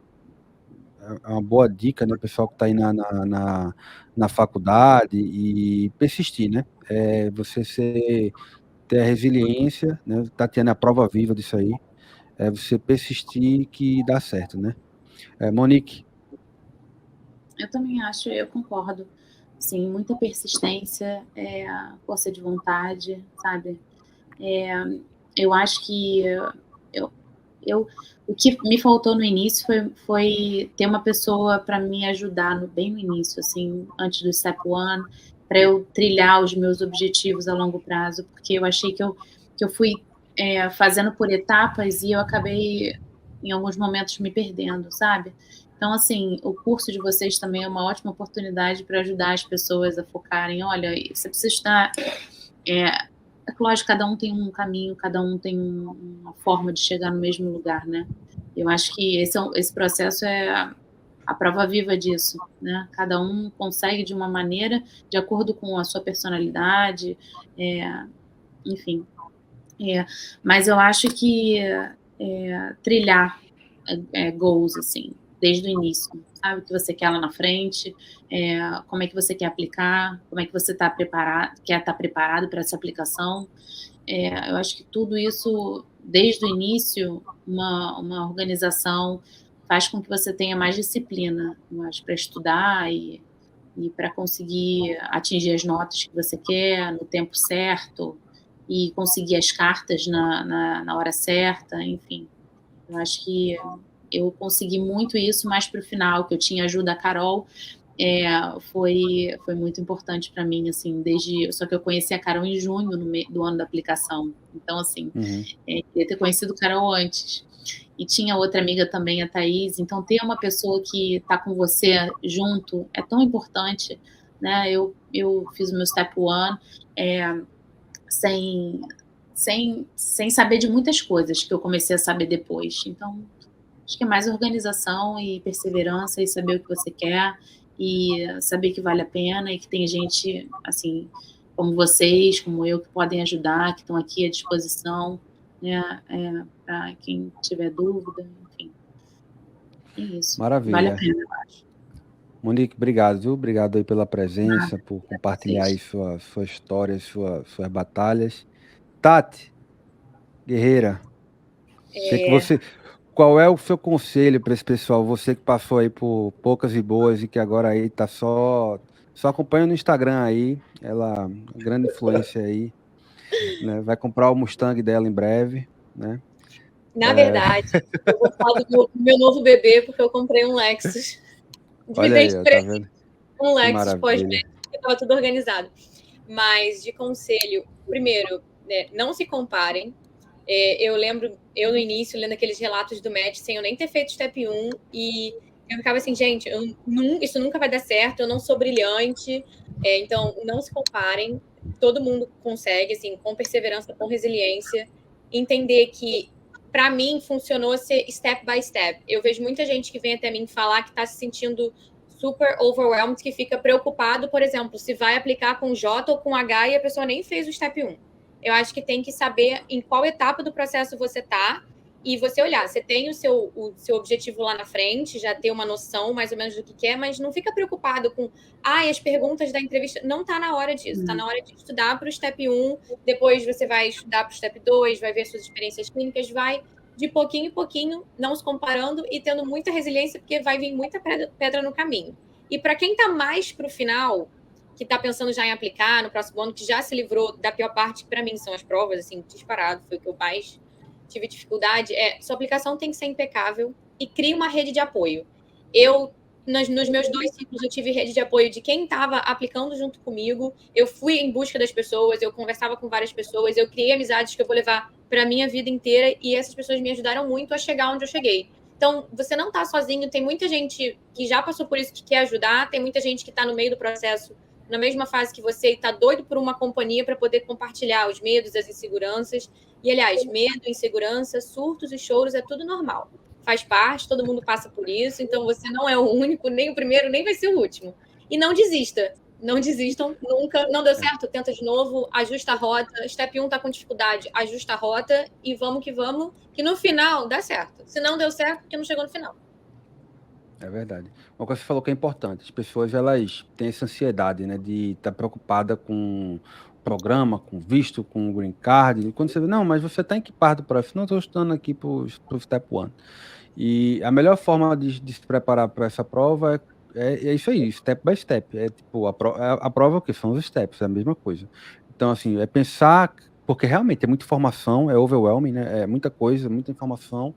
uma boa dica, né, pessoal que está aí na faculdade e persistir, né? Você ter a resiliência, né? Tatiana é a prova viva disso aí. É você persistir que dá certo, né? Monique. Eu também acho, eu concordo. Sim, muita persistência, força de vontade, sabe? Eu acho que o que me faltou no início foi ter uma pessoa para me ajudar bem no início, assim, antes do Step 1, para eu trilhar os meus objetivos a longo prazo, porque eu achei que eu fui fazendo por etapas e eu acabei, em alguns momentos, me perdendo, sabe? Então, assim, o curso de vocês também é uma ótima oportunidade para ajudar as pessoas a focarem. Olha, você precisa estar... lógico, cada um tem um caminho, cada um tem uma forma de chegar no mesmo lugar, né? Eu acho que esse processo é a prova viva disso, né? Cada um consegue de uma maneira, de acordo com a sua personalidade, enfim. Mas eu acho que trilhar goals, assim, desde o início, sabe o que você quer lá na frente, como é que você quer aplicar, como é que você quer estar preparado para essa aplicação. Eu acho que tudo isso, desde o início, uma organização faz com que você tenha mais disciplina, mais para estudar e para conseguir atingir as notas que você quer no tempo certo e conseguir as cartas na hora certa, enfim. Eu acho que eu consegui muito isso, mais para o final, que eu tinha ajuda da Carol, foi muito importante para mim, assim, só que eu conheci a Carol em junho do ano da aplicação, então, assim, queria ter conhecido a Carol antes. E tinha outra amiga também, a Thaís, então ter uma pessoa que está com você junto é tão importante, né? Eu fiz o meu Step 1 sem saber de muitas coisas que eu comecei a saber depois. Então, acho que é mais organização e perseverança e saber o que você quer e saber que vale a pena e que tem gente, assim, como vocês, como eu, que podem ajudar, que estão aqui à disposição, né, para quem tiver dúvida, enfim. É isso. Maravilha. Vale a pena, eu acho. Monique, obrigado, viu? Obrigado aí pela presença, por compartilhar aí sua história, suas batalhas. Tati, guerreira, sei que você... Qual é o seu conselho para esse pessoal? Você que passou aí por poucas e boas e que agora aí tá só acompanha no Instagram aí, ela grande influência aí, né? Vai comprar o Mustang dela em breve, né? Na verdade, eu vou falar do meu novo bebê porque eu comprei um Lexus. Olha aí, ó, tá vendo? Um Lexus pós-médico, estava tudo organizado. Mas de conselho, primeiro, né, não se comparem. Eu lembro, eu no início, lendo aqueles relatos do Matt, sem eu nem ter feito Step 1, e eu ficava assim, gente, isso nunca vai dar certo, eu não sou brilhante, então não se comparem, todo mundo consegue, assim, com perseverança, com resiliência, entender que, para mim, funcionou ser step by step. Eu vejo muita gente que vem até mim falar que está se sentindo super overwhelmed, que fica preocupado, por exemplo, se vai aplicar com J ou com H e a pessoa nem fez o Step 1. Eu acho que tem que saber em qual etapa do processo você está e você olhar, você tem o seu objetivo lá na frente, já ter uma noção mais ou menos do que quer, mas não fica preocupado com, as perguntas da entrevista, não está na hora disso, está na hora de estudar para o Step 1, depois você vai estudar para o Step 2, vai ver suas experiências clínicas, vai de pouquinho em pouquinho, não se comparando e tendo muita resiliência, porque vai vir muita pedra no caminho. E para quem está mais para o final, que está pensando já em aplicar no próximo ano, que já se livrou da pior parte, para mim, são as provas, assim, disparado, foi o que eu mais tive dificuldade, sua aplicação tem que ser impecável e crie uma rede de apoio. Nos meus 2 ciclos, eu tive rede de apoio de quem estava aplicando junto comigo, eu fui em busca das pessoas, eu conversava com várias pessoas, eu criei amizades que eu vou levar para a minha vida inteira e essas pessoas me ajudaram muito a chegar onde eu cheguei. Então, você não está sozinho, tem muita gente que já passou por isso que quer ajudar, tem muita gente que está no meio do processo, na mesma fase que você, e está doido por uma companhia para poder compartilhar os medos, as inseguranças. E, aliás, medo, insegurança, surtos e choros é tudo normal. Faz parte, todo mundo passa por isso, então você não é o único, nem o primeiro, nem vai ser o último. E não desista. Não desistam nunca. Não deu certo? Tenta de novo, ajusta a rota. Step 1 está com dificuldade, ajusta a rota e vamos, que no final dá certo. Se não deu certo, porque não chegou no final. É verdade. Uma coisa que você falou que é importante, as pessoas elas têm essa ansiedade, né, de estar preocupada com programa, com visto, com green card. E quando você vê, não, mas você está em que parte do processo? Não, estou estudando aqui para o Step 1. E a melhor forma de se preparar para essa prova é isso aí, step by step. É tipo, a prova o que são os steps, é a mesma coisa. Então, assim, é pensar, porque realmente é muita informação, é overwhelming, né? É muita coisa, muita informação.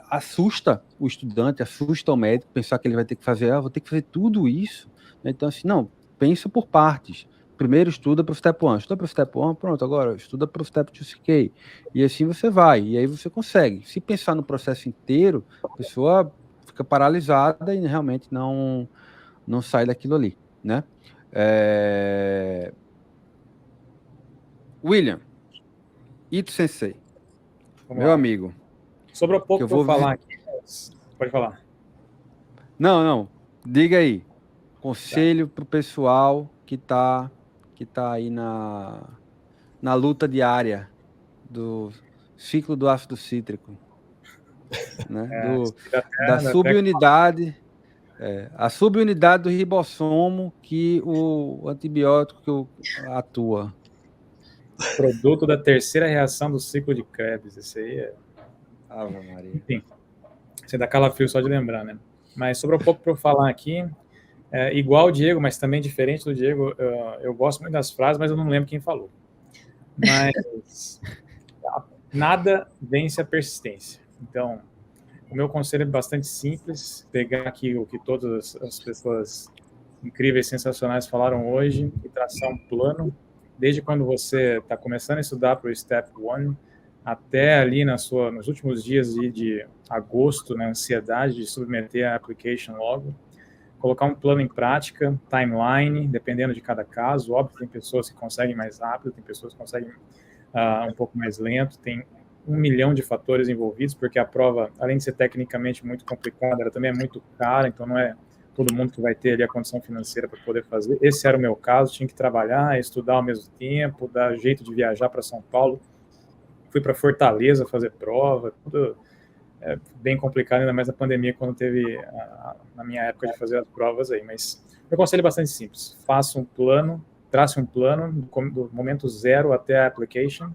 Assusta o estudante, assusta o médico, pensar que ele vai ter que fazer, vou ter que fazer tudo isso. Então, assim, não, pensa por partes. Primeiro estuda para o Step 1, estuda para o Step 1, pronto, agora estuda para o Step 2CK. E assim você vai, e aí você consegue. Se pensar no processo inteiro, a pessoa fica paralisada e realmente não sai daquilo ali, né? William, Ito Sensei, meu amigo. Sobrou pouco para eu falar aqui, mas pode falar. Não. Diga aí. Conselho para o pessoal que tá aí na luta diária do ciclo do ácido cítrico, né? Da subunidade, a subunidade do ribossomo que o antibiótico atua. Produto da terceira reação do ciclo de Krebs. Esse aí é... Ave Maria. Enfim, você dá calafrio só de lembrar, né? Mas sobrou pouco para eu falar aqui. Igual o Diego, mas também diferente do Diego, eu gosto muito das frases, mas eu não lembro quem falou. Mas nada vence a persistência. Então, o meu conselho é bastante simples, pegar aqui o que todas as pessoas incríveis, sensacionais falaram hoje e traçar um plano, desde quando você está começando a estudar para o Step 1, até ali nos últimos dias de agosto, na ansiedade de submeter a application logo, colocar um plano em prática, timeline, dependendo de cada caso. Óbvio, tem pessoas que conseguem mais rápido, tem pessoas que conseguem um pouco mais lento, tem 1 milhão de fatores envolvidos, porque a prova, além de ser tecnicamente muito complicada, ela também é muito cara, então não é todo mundo que vai ter ali a condição financeira para poder fazer. Esse era o meu caso, tinha que trabalhar, estudar ao mesmo tempo, dar jeito de viajar para São Paulo. Fui para Fortaleza fazer prova, tudo bem complicado, ainda mais na pandemia, quando teve na minha época de fazer as provas aí. Mas meu conselho é bastante simples: faça um plano, trace um plano do momento zero até a application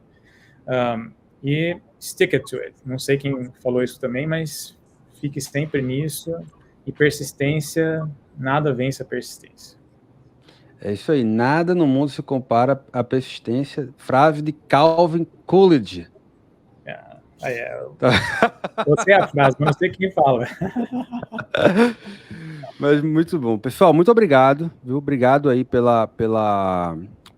e stick it to it. Não sei quem falou isso também, mas fique sempre nisso. E persistência, nada vence a persistência. É isso aí, nada no mundo se compara à persistência. Frase de Calvin Coolidge. Você é a frase, mas não sei quem fala. Mas muito bom. Pessoal, muito obrigado, viu? Obrigado aí pela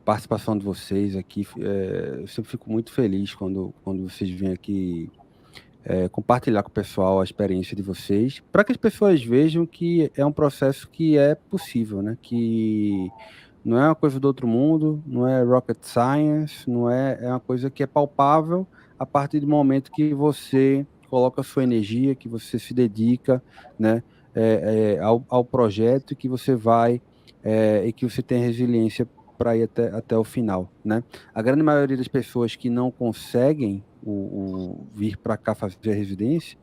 participação de vocês aqui. Eu sempre fico muito feliz quando vocês vêm aqui compartilhar com o pessoal a experiência de vocês, para que as pessoas vejam que é um processo que é possível, né? Que não é uma coisa do outro mundo, não é rocket science, não é uma coisa que é palpável a partir do momento que você coloca a sua energia, que você se dedica, né, ao projeto, que você vai e que você tem resiliência para ir até o final, né? A grande maioria das pessoas que não conseguem vir para cá fazer a residência,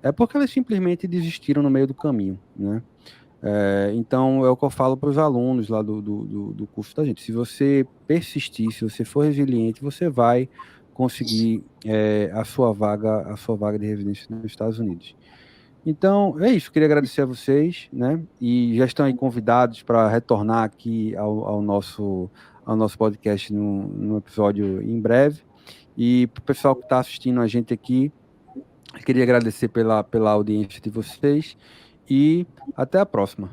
é porque elas simplesmente desistiram no meio do caminho, né? Então, é o que eu falo para os alunos lá do curso da gente. Se você persistir, se você for resiliente, você vai conseguir a sua vaga de residência nos Estados Unidos. Então, é isso. Queria agradecer a vocês, né? E já estão aí convidados para retornar aqui ao nosso podcast no episódio em breve. E para o pessoal que está assistindo a gente aqui, queria agradecer pela audiência de vocês e até a próxima.